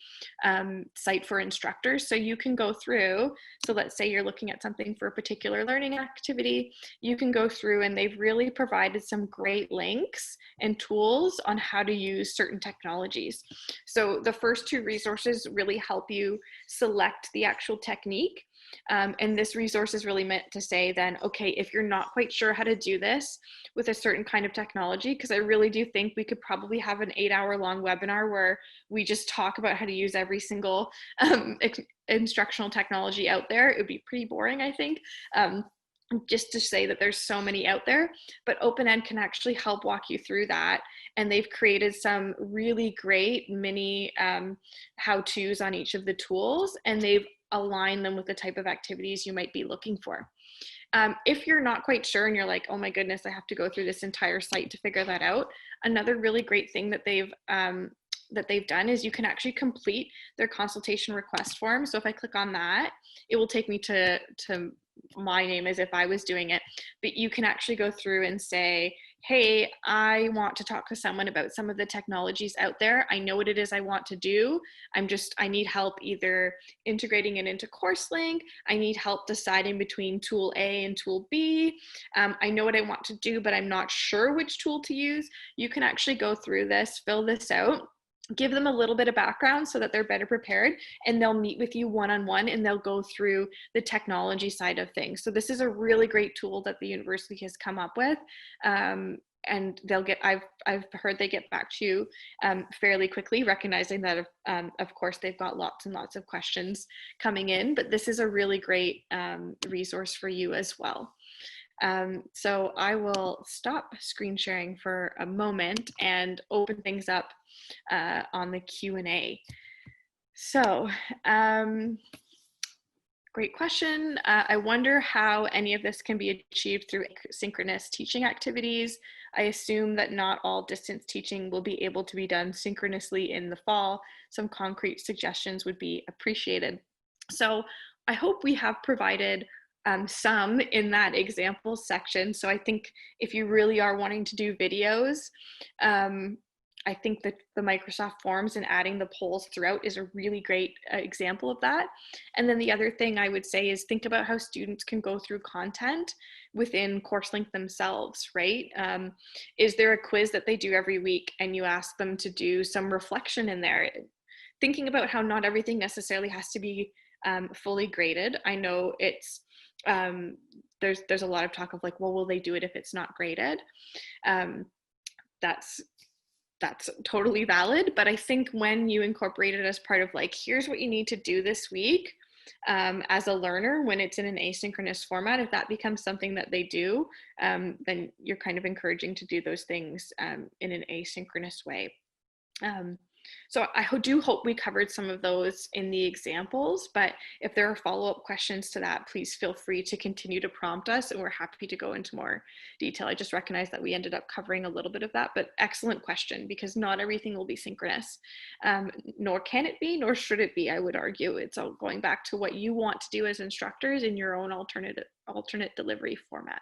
site for instructors. So you can go through, so let's say you're looking at something for a particular learning activity, you can go through and they've really provided some great links and tools on how to use certain technologies. So the first two resources really help you select the actual technique. And this resource is really meant to say then, okay, if you're not quite sure how to do this with a certain kind of technology, because I really do think we could probably have an 8-hour-long webinar where we just talk about how to use every single instructional technology out there. It would be pretty boring, I think. Just to say that there's so many out there, but OpenEd can actually help walk you through that. And they've created some really great mini how-tos on each of the tools, and they've aligned them with the type of activities you might be looking for. If you're not quite sure and you're like, oh my goodness, I have to go through this entire site to figure that out, another really great thing that they've done is you can actually complete their consultation request form. So if I click on that, it will take me to my name as if I was doing it, but you can actually go through and say, hey, I want to talk to someone about some of the technologies out there. I know what it is I want to do. I need help either integrating it into CourseLink. I need help deciding between tool A and tool B. I know what I want to do, but I'm not sure which tool to use. You can actually go through this, fill this out, give them a little bit of background so that they're better prepared, and they'll meet with you one-on-one and they'll go through the technology side of things. So this is a really great tool that the university has come up with. And they'll get, I've heard they get back to you fairly quickly, recognizing that of course they've got lots and lots of questions coming in, but this is a really great resource for you as well. So I will stop screen sharing for a moment and open things up on the Q&A. So, great question. I wonder how any of this can be achieved through synchronous teaching activities. I assume that not all distance teaching will be able to be done synchronously in the fall. Some concrete suggestions would be appreciated. So I hope we have provided some in that example section. So I think if you really are wanting to do videos, I think that the Microsoft Forms and adding the polls throughout is a really great example of that. And then the other thing I would say is think about how students can go through content within CourseLink themselves, right? Is there a quiz that they do every week and you ask them to do some reflection in there? Thinking about how not everything necessarily has to be fully graded. I know it's, there's a lot of talk of like, well, will they do it if it's not graded? That's totally valid, but I think when you incorporate it as part of like, here's what you need to do this week as a learner, when it's in an asynchronous format, if that becomes something that they do, then you're kind of encouraging to do those things in an asynchronous way. So I do hope we covered some of those in the examples, but if there are follow-up questions to that, please feel free to continue to prompt us and we're happy to go into more detail. I just recognize that we ended up covering a little bit of that, but excellent question, because not everything will be synchronous, nor can it be, nor should it be, I would argue. It's all going back to what you want to do as instructors in your own alternate delivery format.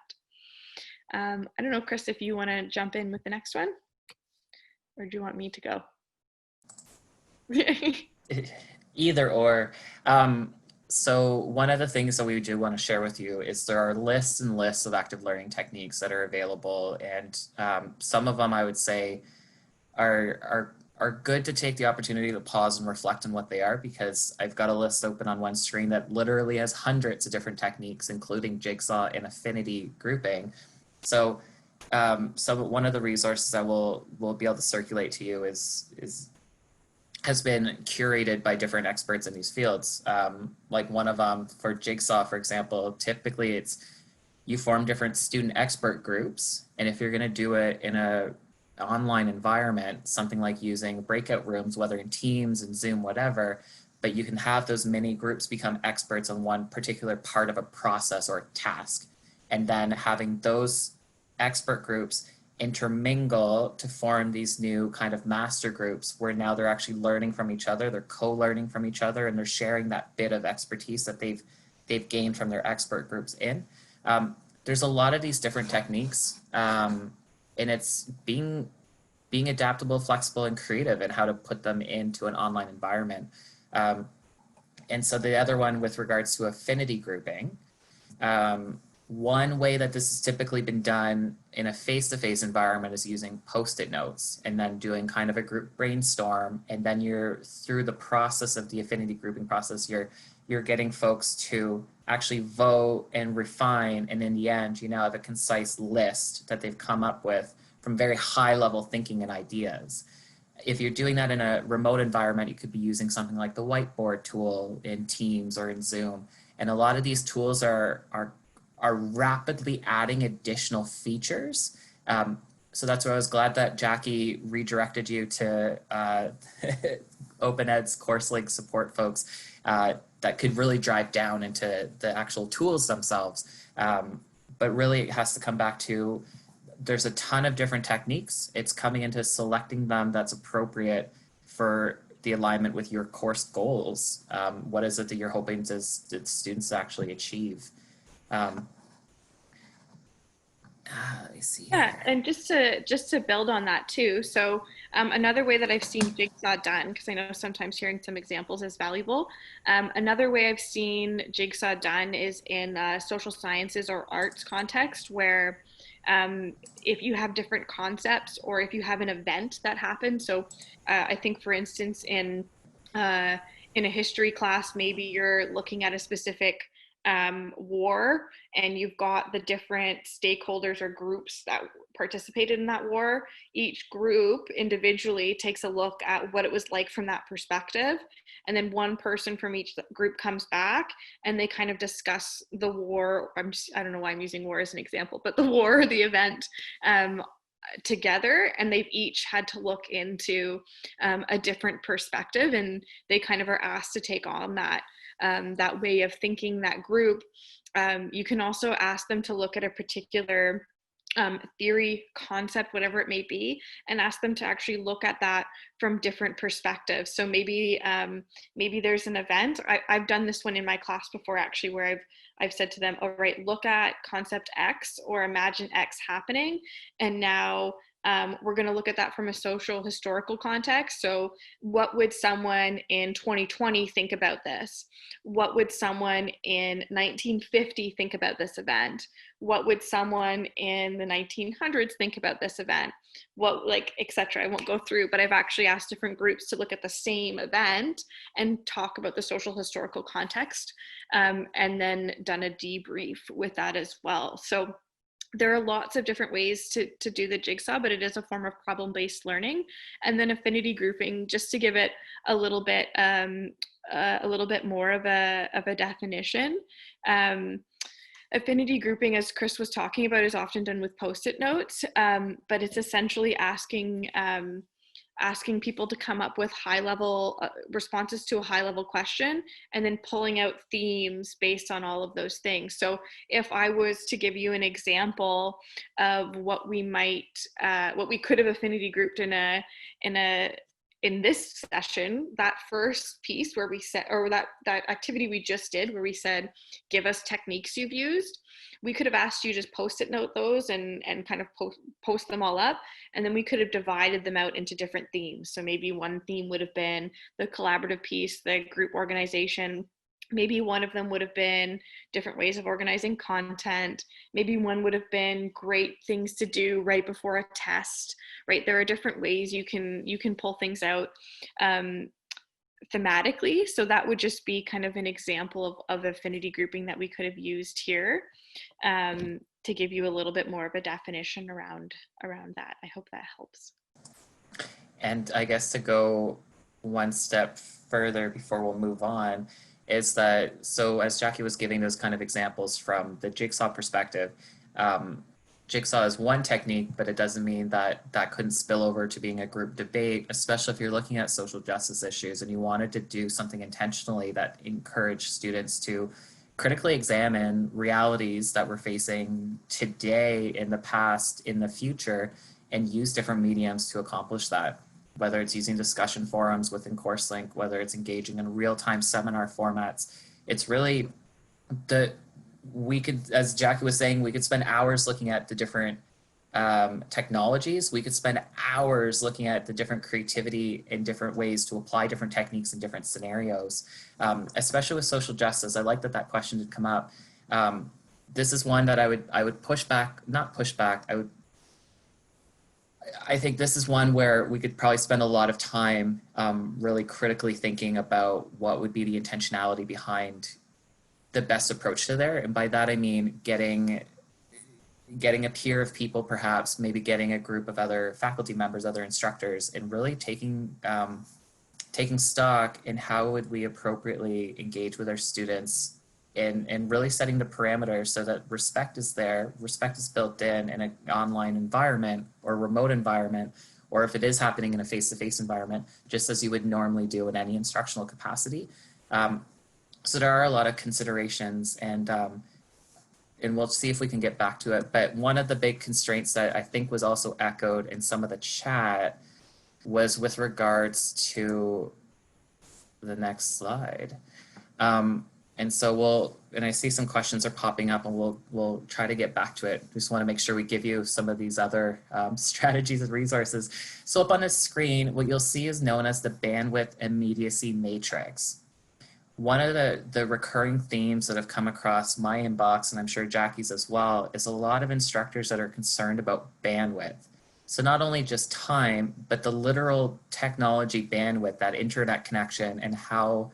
I don't know, Chris, if you want to jump in with the next one, or do you want me to go? Either or. So one of the things that we do want to share with you is there are lists and lists of active learning techniques that are available, and some of them I would say are good to take the opportunity to pause and reflect on what they are, because I've got a list open on one screen that literally has hundreds of different techniques, including jigsaw and affinity grouping. So one of the resources I will be able to circulate to you has been curated by different experts in these fields. Like one of them for jigsaw, for example, typically it's you form different student expert groups. And if you're going to do it in an online environment, something like using breakout rooms, whether in Teams and Zoom, whatever, but you can have those mini groups become experts on one particular part of a process or a task. And then having those expert groups intermingle to form these new kind of master groups where now they're actually learning from each other, they're co-learning from each other, and they're sharing that bit of expertise that they've gained from their expert groups in. There's a lot of these different techniques, and it's being adaptable, flexible, and creative in how to put them into an online environment. And so the other one with regards to affinity grouping, one way that this has typically been done in a face-to-face environment is using post-it notes and then doing kind of a group brainstorm. And then you're through the process of the affinity grouping process, you're getting folks to actually vote and refine. And in the end, you now have a concise list that they've come up with from very high level thinking and ideas. If you're doing that in a remote environment, you could be using something like the whiteboard tool in Teams or in Zoom. And a lot of these tools are rapidly adding additional features. So that's why I was glad that Jackie redirected you to OpenEd's CourseLink support folks that could really drive down into the actual tools themselves. But really it has to come back to, there's a ton of different techniques. It's coming into selecting them that's appropriate for the alignment with your course goals. What is it that you're hoping to students actually achieve? Let me see. Yeah, and just to build on that too. So another way that I've seen Jigsaw done, because I know sometimes hearing some examples is valuable. Another way I've seen Jigsaw done is in social sciences or arts context, where if you have different concepts or if you have an event that happens. So I think, for instance, in a history class, maybe you're looking at a specific war, and you've got the different stakeholders or groups that participated in that war. Each group individually takes a look at what it was like from that perspective, and then one person from each group comes back and they kind of discuss the war. I don't know why I'm using war as an example, but the war or the event together, and they've each had to look into a different perspective, and they kind of are asked to take on that way of thinking, that group. You can also ask them to look at a particular theory, concept, whatever it may be, and ask them to actually look at that from different perspectives. So maybe there's an event. I've done this one in my class before, actually, where I've said to them, all right, look at concept X or imagine X happening, and now we're going to look at that from a social historical context. So what would someone in 2020 think about this? What would someone in 1950 think about this event? What would someone in the 1900s think about this event? What, like, etc. I won't go through, but I've actually asked different groups to look at the same event and talk about the social historical context, and then done a debrief with that as well. So there are lots of different ways to do the jigsaw, but it is a form of problem-based learning. And then affinity grouping, just to give it a little bit more of a definition. Affinity grouping, as Chris was talking about, is often done with post-it notes, but it's essentially asking people to come up with high-level responses to a high-level question, and then pulling out themes based on all of those things. So if I was to give you an example of what we could have affinity grouped in this session, that first piece where we said, or that activity we just did, where we said, give us techniques you've used, we could have asked you just post-it note those and kind of post them all up. And then we could have divided them out into different themes. So maybe one theme would have been the collaborative piece, the group organization. Maybe one of them would have been different ways of organizing content. Maybe one would have been great things to do right before a test, right? There are different ways you can pull things out thematically. So that would just be kind of an example of affinity grouping that we could have used here, to give you a little bit more of a definition around that. I hope that helps. And I guess to go one step further before we'll move on, is that, so as Jackie was giving those kind of examples from the jigsaw perspective, jigsaw is one technique, but it doesn't mean that that couldn't spill over to being a group debate, especially if you're looking at social justice issues and you wanted to do something intentionally that encouraged students to critically examine realities that we're facing today, in the past, in the future, and use different mediums to accomplish that. Whether it's using discussion forums within CourseLink, whether it's engaging in real-time seminar formats, it's really we could, as Jackie was saying, we could spend hours looking at the different technologies. We could spend hours looking at the different creativity and different ways to apply different techniques in different scenarios, especially with social justice. I like that that question did come up. This is one that I would push back, not push back. I think this is one where we could probably spend a lot of time really critically thinking about what would be the intentionality behind the best approach to there. And by that, I mean getting a peer of people, perhaps maybe getting a group of other faculty members, other instructors, and really taking stock in how would we appropriately engage with our students, and really setting the parameters so that respect is there, respect is built in an online environment or remote environment, or if it is happening in a face-to-face environment, just as you would normally do in any instructional capacity. So there are a lot of considerations, and we'll see if we can get back to it. But one of the big constraints that I think was also echoed in some of the chat was with regards to the next slide. And so and I see some questions are popping up, and we'll try to get back to it. Just want to make sure we give you some of these other strategies and resources. So up on the screen, what you'll see is known as the bandwidth immediacy matrix. One of the recurring themes that have come across my inbox, and I'm sure Jackie's as well, is a lot of instructors that are concerned about bandwidth. So not only just time, but the literal technology bandwidth, that internet connection, and how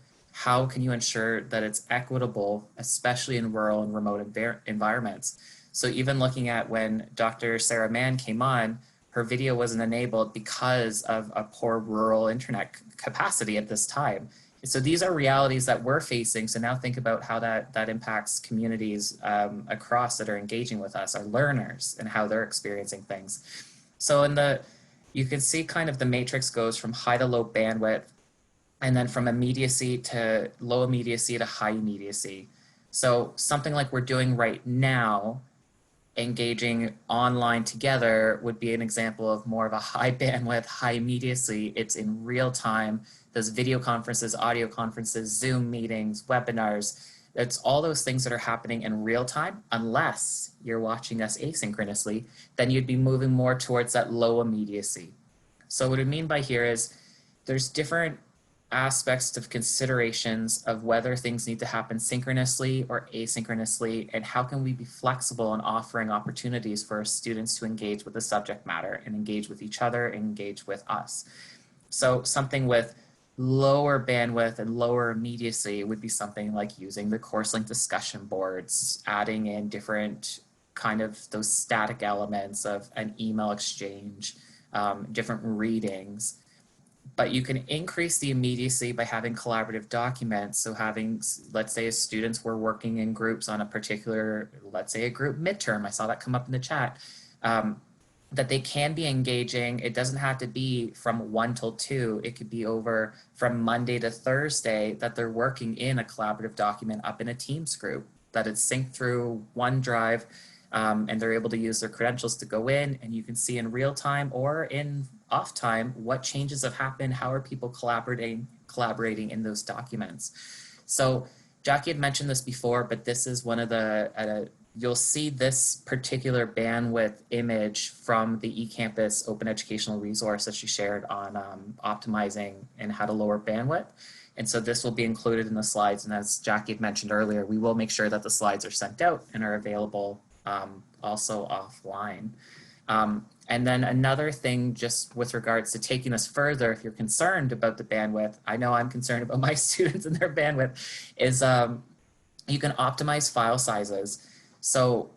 can you ensure that it's equitable, especially in rural and remote environments. So even looking at when Dr. Sarah Mann came on, her video wasn't enabled because of a poor rural internet capacity at this time. So these are realities that we're facing. So now think about how that impacts communities across that are engaging with us, our learners, and how they're experiencing things. So you can see kind of the matrix goes from high to low bandwidth, and then from immediacy to low immediacy to high immediacy. So something like we're doing right now, engaging online together, would be an example of more of a high bandwidth, high immediacy. It's in real time. Those video conferences, audio conferences, Zoom meetings, webinars, it's all those things that are happening in real time. Unless you're watching us asynchronously, then you'd be moving more towards that low immediacy. So what I mean by here is there's different aspects of considerations of whether things need to happen synchronously or asynchronously, and how can we be flexible in offering opportunities for our students to engage with the subject matter and engage with each other and engage with us. So something with lower bandwidth and lower immediacy would be something like using the course link discussion boards, adding in different kind of those static elements of an email exchange, different readings. But you can increase the immediacy by having collaborative documents. So having, let's say, as students were working in groups on a particular, let's say a group midterm, I saw that come up in the chat, that they can be engaging. It doesn't have to be from 1 till 2. It could be over from Monday to Thursday, that they're working in a collaborative document up in a Teams group, that it's synced through OneDrive, and they're able to use their credentials to go in, and you can see in real time or in off time what changes have happened, how are people collaborating in those documents. So Jackie had mentioned this before, but this is one of the, you'll see this particular bandwidth image from the eCampus open educational resource that she shared on optimizing and how to lower bandwidth. And so this will be included in the slides. And as Jackie had mentioned earlier, we will make sure that the slides are sent out and are available also offline. And then another thing, just with regards to taking this further, if you're concerned about the bandwidth, I know I'm concerned about my students and their bandwidth, is you can optimize file sizes. So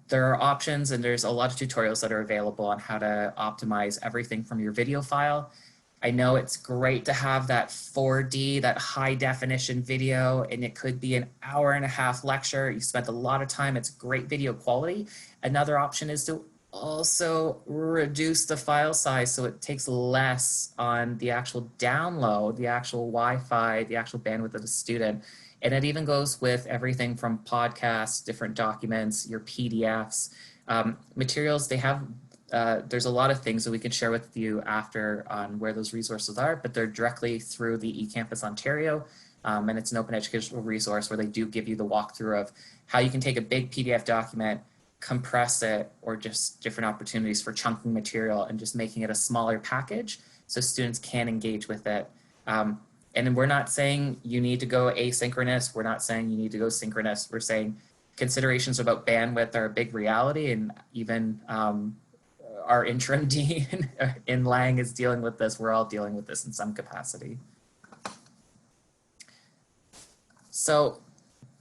there are options, and there's a lot of tutorials that are available on how to optimize everything from your video file. I know it's great to have that 4D, that high definition video, and it could be an hour-and-a-half lecture. You spent a lot of time, it's great video quality. Another option is to also reduce the file size so it takes less on the actual download, the actual Wi-Fi, the actual bandwidth of the student. And it even goes with everything from podcasts, different documents, your PDFs, materials. They have there's a lot of things that we can share with you after on where those resources are, but they're directly through the eCampus Ontario, and it's an open educational resource where they do give you the walkthrough of how you can take a big PDF document, compress it, or just different opportunities for chunking material and just making it a smaller package so students can engage with it. And we're not saying you need to go asynchronous. We're not saying you need to go synchronous. We're saying considerations about bandwidth are a big reality, and even our interim dean in Lang is dealing with this. We're all dealing with this in some capacity. So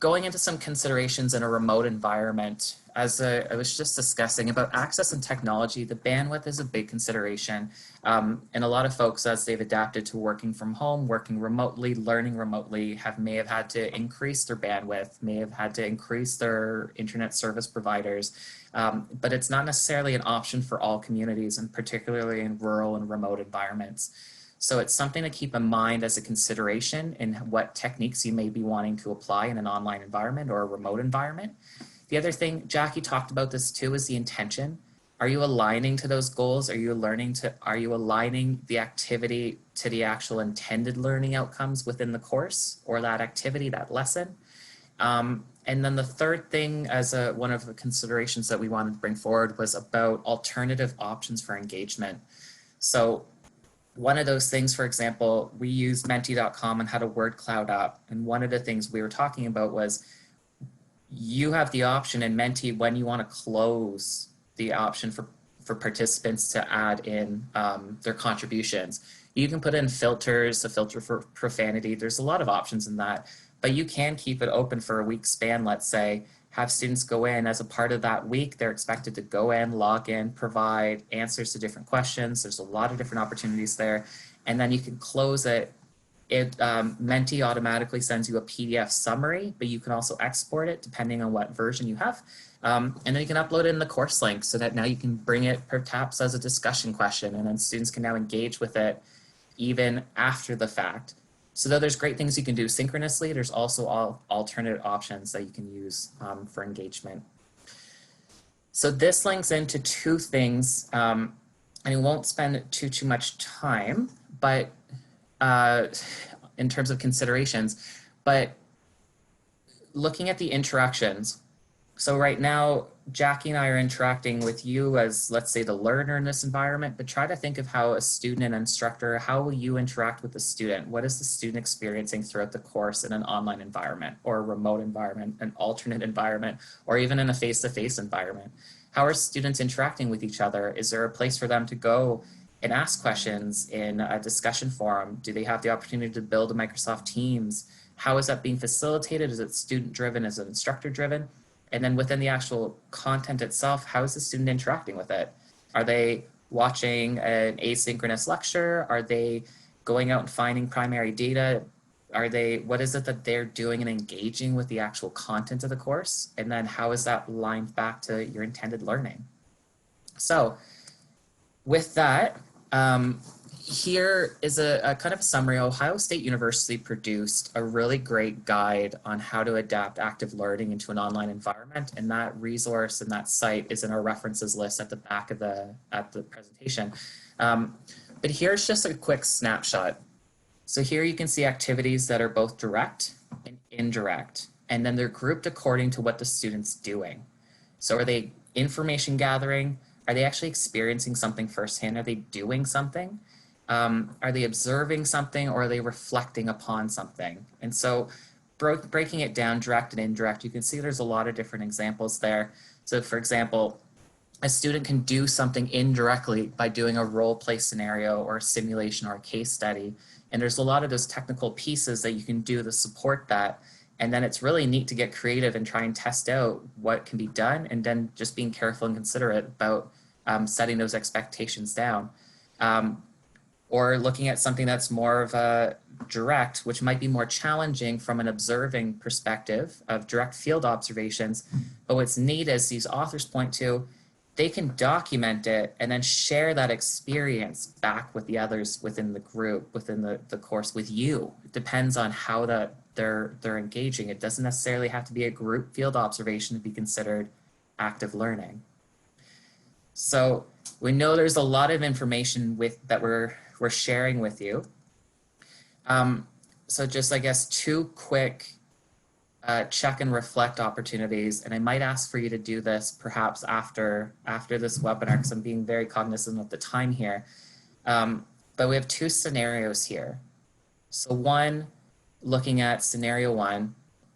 going into some considerations in a remote environment, as I was just discussing about access and technology, the bandwidth is a big consideration. And a lot of folks, as they've adapted to working from home, working remotely, learning remotely, may have had to increase their bandwidth, may have had to increase their internet service providers. But it's not necessarily an option for all communities, and particularly in rural and remote environments. So it's something to keep in mind as a consideration in what techniques you may be wanting to apply in an online environment or a remote environment. The other thing, Jackie talked about this too, is the intention. Are you aligning to those goals? Are you aligning the activity to the actual intended learning outcomes within the course or that activity, that lesson? And then the third thing, as one of the considerations that we wanted to bring forward, was about alternative options for engagement. So one of those things, for example, we used menti.com and had a word cloud up. And one of the things we were talking about was you have the option in Menti when you want to close the option for participants to add in their contributions. You can put in filters, a filter for profanity. There's a lot of options in that, but you can keep it open for a week span, let's say, have students go in as a part of that week. They're expected to go in, log in, provide answers to different questions. There's a lot of different opportunities there. And then you can close it. Menti automatically sends you a PDF summary, but you can also export it depending on what version you have. And then you can upload it in the course link so that now you can bring it perhaps as a discussion question, and then students can now engage with it even after the fact. So though there's great things you can do synchronously, there's also all alternate options that you can use for engagement. So this links into two things, and I won't spend too much time, but in terms of considerations, but looking at the interactions. So right now, Jackie and I are interacting with you as, let's say, the learner in this environment, but try to think of how a student and instructor, how will you interact with the student? What is the student experiencing throughout the course in an online environment or a remote environment, an alternate environment, or even in a face-to-face environment? How are students interacting with each other? Is there a place for them to go and ask questions in a discussion forum? Do they have the opportunity to build a Microsoft Teams? How is that being facilitated? Is it student-driven? Is it instructor-driven? And then within the actual content itself, how is the student interacting with it? Are they watching an asynchronous lecture? Are they going out and finding primary data? What is it that they're doing and engaging with the actual content of the course? And then how is that lined back to your intended learning? So with that, here is a kind of summary. Ohio State University produced a really great guide on how to adapt active learning into an online environment, and that resource and that site is in our references list at the back of the presentation. But here's just a quick snapshot. So here you can see activities that are both direct and indirect, and then they're grouped according to what the student's doing. So are they information gathering? Are they actually experiencing something firsthand? Are they doing something? Are they observing something, or are they reflecting upon something? And so breaking it down, direct and indirect, you can see there's a lot of different examples there. So for example, a student can do something indirectly by doing a role play scenario or a simulation or a case study. And there's a lot of those technical pieces that you can do to support that. And then it's really neat to get creative and try and test out what can be done, and then just being careful and considerate about setting those expectations down. Or looking at something that's more of a direct, which might be more challenging from an observing perspective of direct field observations. But what's neat, as these authors point to, they can document it and then share that experience back with the others within the group, within the course with you. It depends on how they're engaging. It doesn't necessarily have to be a group field observation to be considered active learning. So we know there's a lot of information that we're sharing with you. So just, I guess, two quick check and reflect opportunities, and I might ask for you to do this perhaps after this webinar, because I'm being very cognizant of the time here. But we have two scenarios here. So one, looking at scenario one,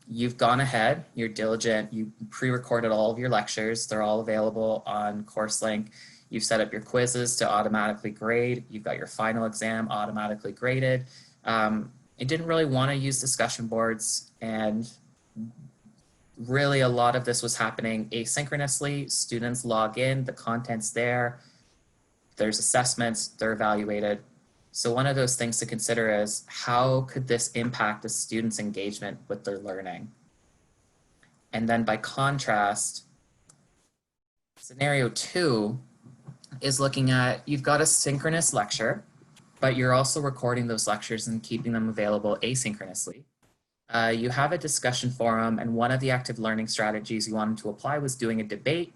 you've gone ahead, you're diligent, you pre-recorded all of your lectures, they're all available on CourseLink. You've set up your quizzes to automatically grade, you've got your final exam automatically graded. You didn't really want to use discussion boards, and really a lot of this was happening asynchronously. Students log in, the content's there, there's assessments, they're evaluated. So one of those things to consider is, how could this impact a student's engagement with their learning? And then by contrast, scenario two is looking at, you've got a synchronous lecture, but you're also recording those lectures and keeping them available asynchronously. You have a discussion forum, and one of the active learning strategies you wanted to apply was doing a debate.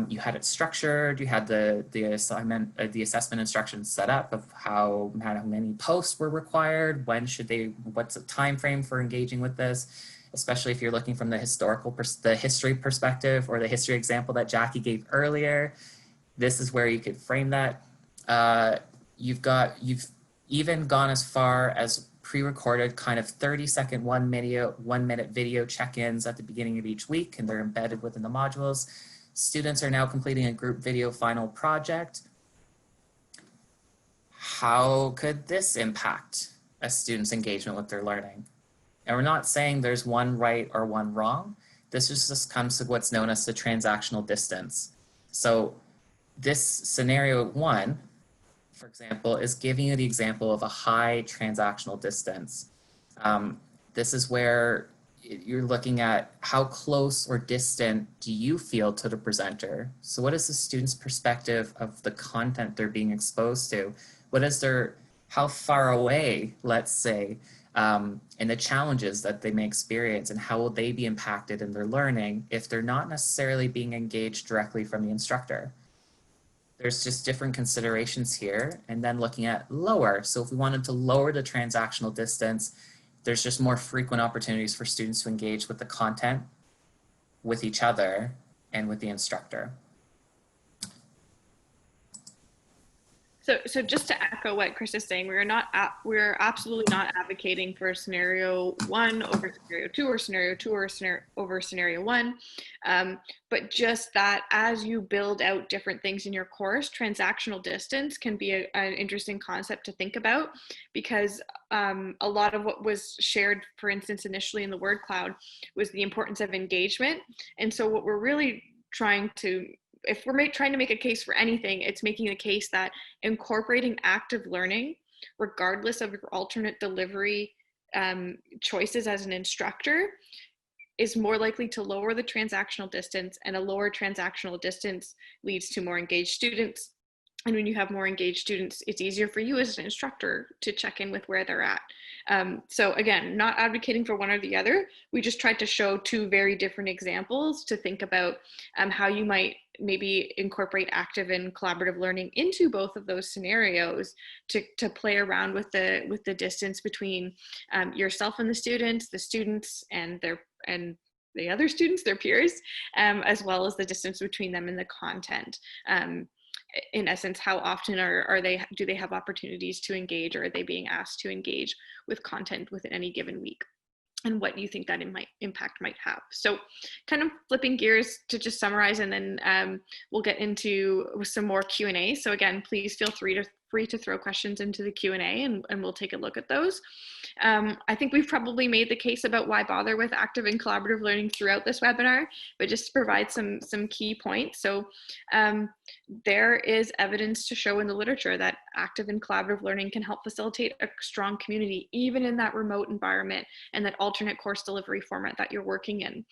You had it structured, you had the assignment, the assessment instructions set up of how many posts were required, what's the time frame for engaging with this, especially if you're looking from the history perspective, or the history example that Jackie gave earlier. This is where you could frame that. You've even gone as far as pre-recorded kind of 30-second, 1 minute video check-ins at the beginning of each week, and they're embedded within the modules. Students are now completing a group video final project. How could this impact a student's engagement with their learning? And we're not saying there's one right or one wrong. This just comes to what's known as the transactional distance. So this scenario one, for example, is giving you the example of a high transactional distance. This is where you're looking at how close or distant do you feel to the presenter. So what is the student's perspective of the content they're being exposed to? How far away, let's say, and the challenges that they may experience, and how will they be impacted in their learning if they're not necessarily being engaged directly from the instructor? There's just different considerations here. And then looking at lower. So if we wanted to lower the transactional distance, there's just more frequent opportunities for students to engage with the content, with each other, and with the instructor. So just to echo what Chris is saying, we're absolutely not advocating for scenario one over scenario two, or scenario two over scenario one, but just that as you build out different things in your course, transactional distance can be an interesting concept to think about, because a lot of what was shared, for instance, initially in the word cloud, was the importance of engagement. And so what we're really if we're trying to make a case for anything, it's making a case that incorporating active learning, regardless of your alternate delivery choices as an instructor, is more likely to lower the transactional distance, and a lower transactional distance leads to more engaged students. And when you have more engaged students, it's easier for you as an instructor to check in with where they're at. So again, not advocating for one or the other. We just tried to show two very different examples to think about how you might maybe incorporate active and collaborative learning into both of those scenarios to play around with the distance between yourself and the students and the other students, their peers, as well as the distance between them and the content. In essence, how often do they have opportunities to engage, or are they being asked to engage with content within any given week, and what you think that impact might have. So kind of flipping gears to just summarize, and then we'll get into some more Q&A. So again, please feel free to throw questions into the Q&A, and we'll take a look at those. I think we've probably made the case about why bother with active and collaborative learning throughout this webinar, but just to provide some key points. So there is evidence to show in the literature that active and collaborative learning can help facilitate a strong community, even in that remote environment and that alternate course delivery format that you're working in.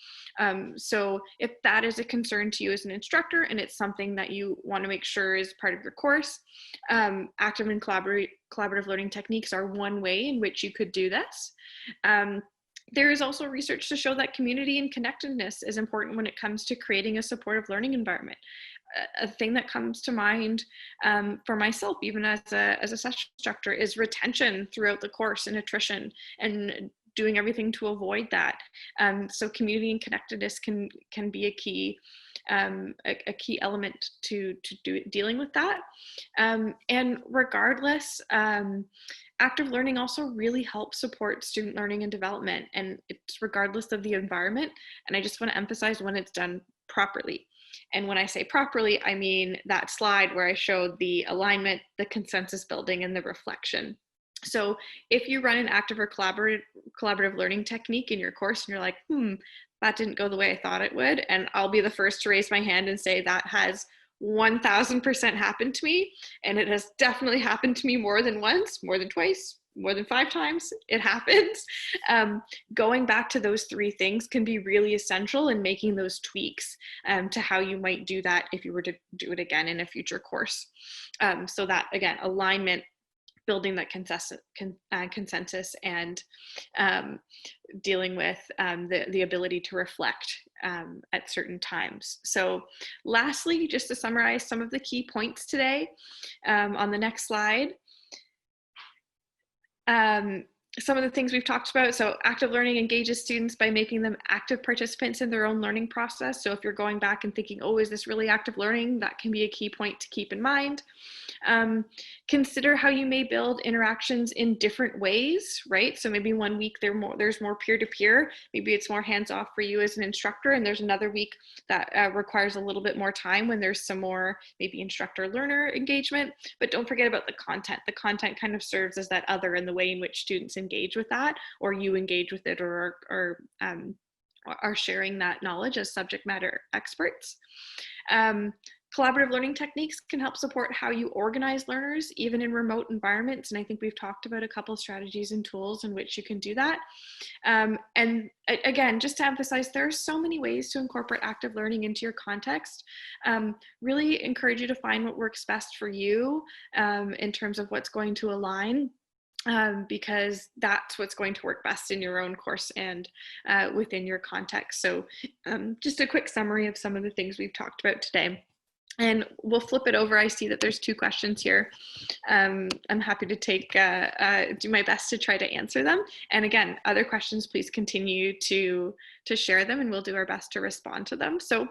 So if that is a concern to you as an instructor, and it's something that you want to make sure is part of your course, active and collaborative learning techniques are one way in which you could do this. There is also research to show that community and connectedness is important when it comes to creating a supportive learning environment. a thing that comes to mind for myself, even as a CSAHS instructor, is retention throughout the course and attrition, and doing everything to avoid that. So community and connectedness can be a key element to dealing with that. And regardless, active learning also really helps support student learning and development, and it's regardless of the environment. And I just want to emphasize when it's done properly. And when I say properly, I mean that slide where I showed the alignment, the consensus building, and the reflection. So if you run an active or collaborative learning technique in your course and you're like, that didn't go the way I thought it would, and I'll be the first to raise my hand and say that has 1000% happened to me. And it has definitely happened to me more than once, more than twice, more than 5 times. It happens. Going back to those 3 things can be really essential in making those tweaks to how you might do that if you were to do it again in a future course. So that, again, alignment, building that consensus, and dealing with the ability to reflect at certain times. So lastly, just to summarize some of the key points today, on the next slide, some of the things we've talked about. So active learning engages students by making them active participants in their own learning process. So if you're going back and thinking, oh, is this really active learning? That can be a key point to keep in mind. Consider how you may build interactions in different ways, right? So maybe one week there's more peer-to-peer, maybe it's more hands-off for you as an instructor, and there's another week that requires a little bit more time when there's some more maybe instructor-learner engagement. But don't forget about the content. The content kind of serves as that other in the way in which students engage with that, or you engage with it, or are sharing that knowledge as subject matter experts. Collaborative learning techniques can help support how you organize learners, even in remote environments. And I think we've talked about a couple of strategies and tools in which you can do that. And again, just to emphasize, there are so many ways to incorporate active learning into your context. Really encourage you to find what works best for you in terms of what's going to align. Because that's what's going to work best in your own course and within your context. So just a quick summary of some of the things we've talked about today. And we'll flip it over. I see that there's 2 questions here. I'm happy to do my best to try to answer them. And again, other questions, please continue to share them, and we'll do our best to respond to them. So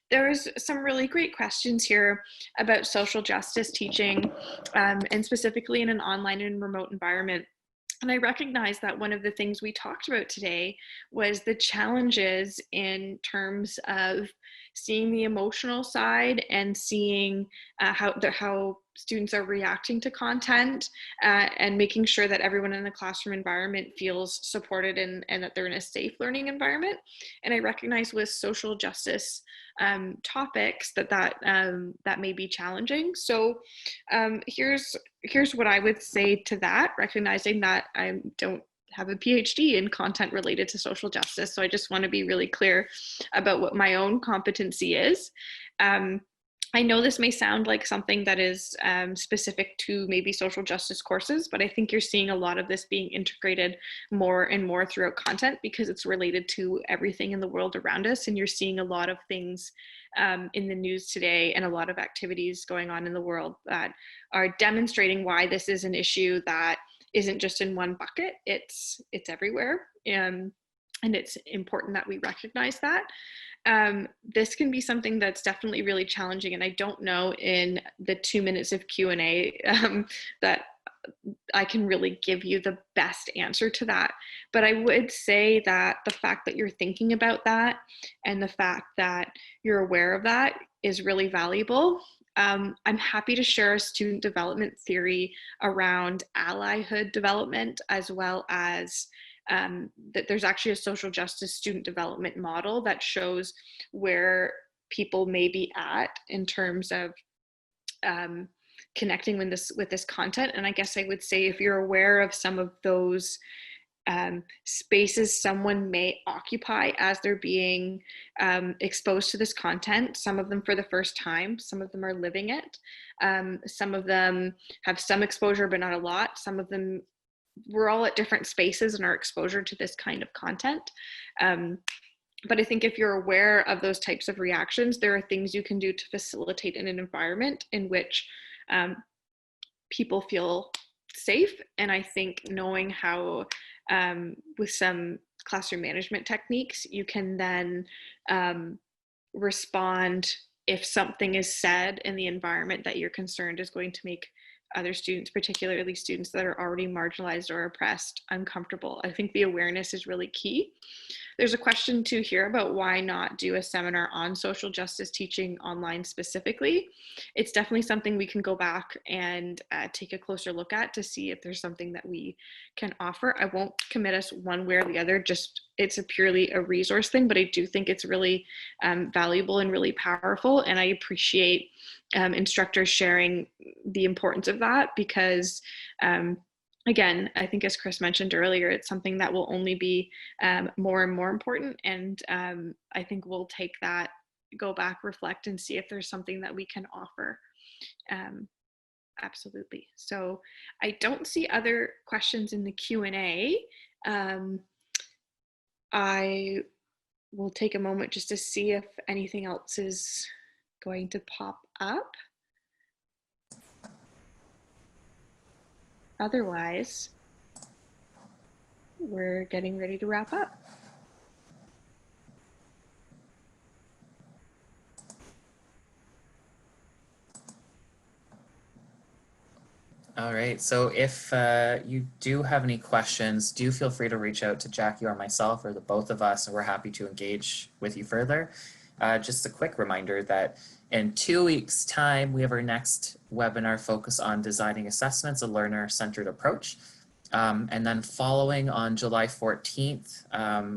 there's some really great questions here about social justice teaching, and specifically in an online and remote environment. And I recognize that one of the things we talked about today was the challenges in terms of seeing the emotional side and seeing how students are reacting to content, and making sure that everyone in the classroom environment feels supported and that they're in a safe learning environment. And I recognize with social justice topics that may be challenging. So here's what I would say to that, recognizing that I don't have a PhD in content related to social justice. So I just want to be really clear about what my own competency is. I know this may sound like something that is specific to maybe social justice courses, but I think you're seeing a lot of this being integrated more and more throughout content because it's related to everything in the world around us. And you're seeing a lot of things in the news today and a lot of activities going on in the world that are demonstrating why this is an issue that isn't just in one bucket, it's everywhere. And it's important that we recognize that. This can be something that's definitely really challenging, and I don't know in the 2 minutes of Q&A that I can really give you the best answer to that. But I would say that the fact that you're thinking about that and the fact that you're aware of that is really valuable. I'm happy to share a student development theory around allyhood development, as well as that there's actually a social justice student development model that shows where people may be at in terms of connecting with this content. And I guess I would say if you're aware of some of those spaces someone may occupy as they're being exposed to this content, some of them for the first time, some of them are living it, some of them have some exposure but not a lot, some of them, we're all at different spaces in our exposure to this kind of content. But I think if you're aware of those types of reactions, there are things you can do to facilitate in an environment in which people feel safe. And I think knowing how, with some classroom management techniques, you can then respond if something is said in the environment that you're concerned is going to make other students, particularly students that are already marginalized or oppressed, uncomfortable. I think the awareness is really key. There's a question too here about why not do a seminar on social justice teaching online specifically. It's definitely something we can go back and take a closer look at to see if there's something that we can offer. I won't commit us one way or the other, just it's purely a resource thing, but I do think it's really valuable and really powerful. And I appreciate instructors sharing the importance of that because again, I think as Chris mentioned earlier, it's something that will only be more and more important. And I think we'll take that, go back, reflect, and see if there's something that we can offer. Absolutely. So I don't see other questions in the Q&A. I will take a moment just to see if anything else is going to pop up. Otherwise, we're getting ready to wrap up. All right, so if you do have any questions, do feel free to reach out to Jackie or myself or the both of us, and we're happy to engage with you further. Just a quick reminder that in 2 weeks' time, we have our next webinar focused on designing assessments, a learner-centered approach. And then following on July 14th,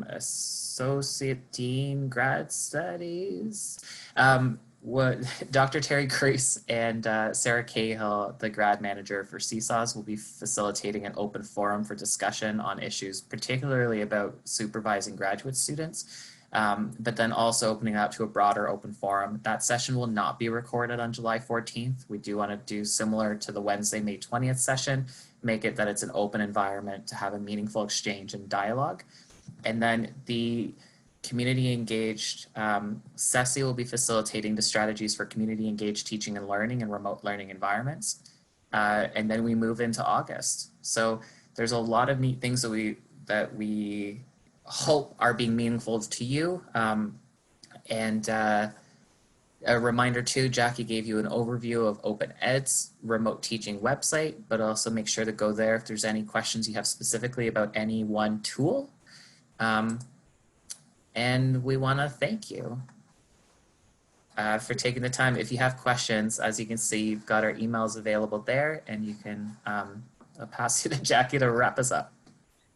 Associate Dean Grad Studies, Dr. Terry Crease and Sarah Cahill, the grad manager for CSAHS, will be facilitating an open forum for discussion on issues particularly about supervising graduate students, but then also opening up to a broader open forum. That session will not be recorded on July 14th. We do want to do similar to the Wednesday, May 20th session, make it that it's an open environment to have a meaningful exchange and dialogue. And then the community engaged, CESI will be facilitating the strategies for community engaged teaching and learning in remote learning environments. And then we move into August. So there's a lot of neat things that we hope are being meaningful to you. A reminder too, Jackie gave you an overview of OpenEd's remote teaching website, but also make sure to go there if there's any questions you have specifically about any one tool. And we want to thank you for taking the time. If you have questions, as you can see, you've got our emails available there, and you can I'll pass you to Jackie to wrap us up.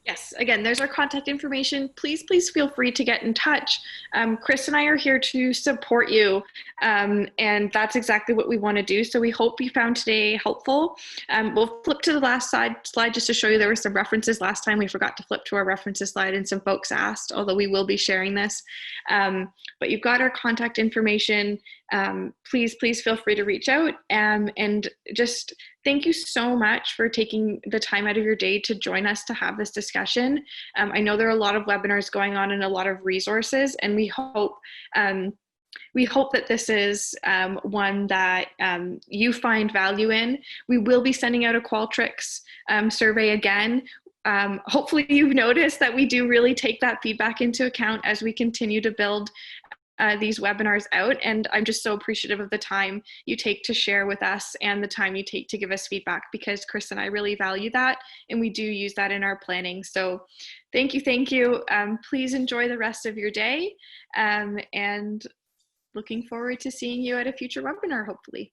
Yes, again, there's our contact information. Please feel free to get in touch. Chris and I are here to support you, and that's exactly what we want to do. So we hope you found today helpful. We'll flip to the last slide just to show you there were some references last time. We forgot to flip to our references slide and some folks asked, although we will be sharing this. But you've got our contact information. Please feel free to reach out, and just thank you so much for taking the time out of your day to join us to have this discussion. I know there are a lot of webinars going on and a lot of resources, and we hope that this is one that you find value in. We will be sending out a Qualtrics survey again. Hopefully you've noticed that we do really take that feedback into account as we continue to build these webinars out, and I'm just so appreciative of the time you take to share with us and the time you take to give us feedback, because Chris and I really value that, and we do use that in our planning. So thank you. Please enjoy the rest of your day, and looking forward to seeing you at a future webinar, hopefully.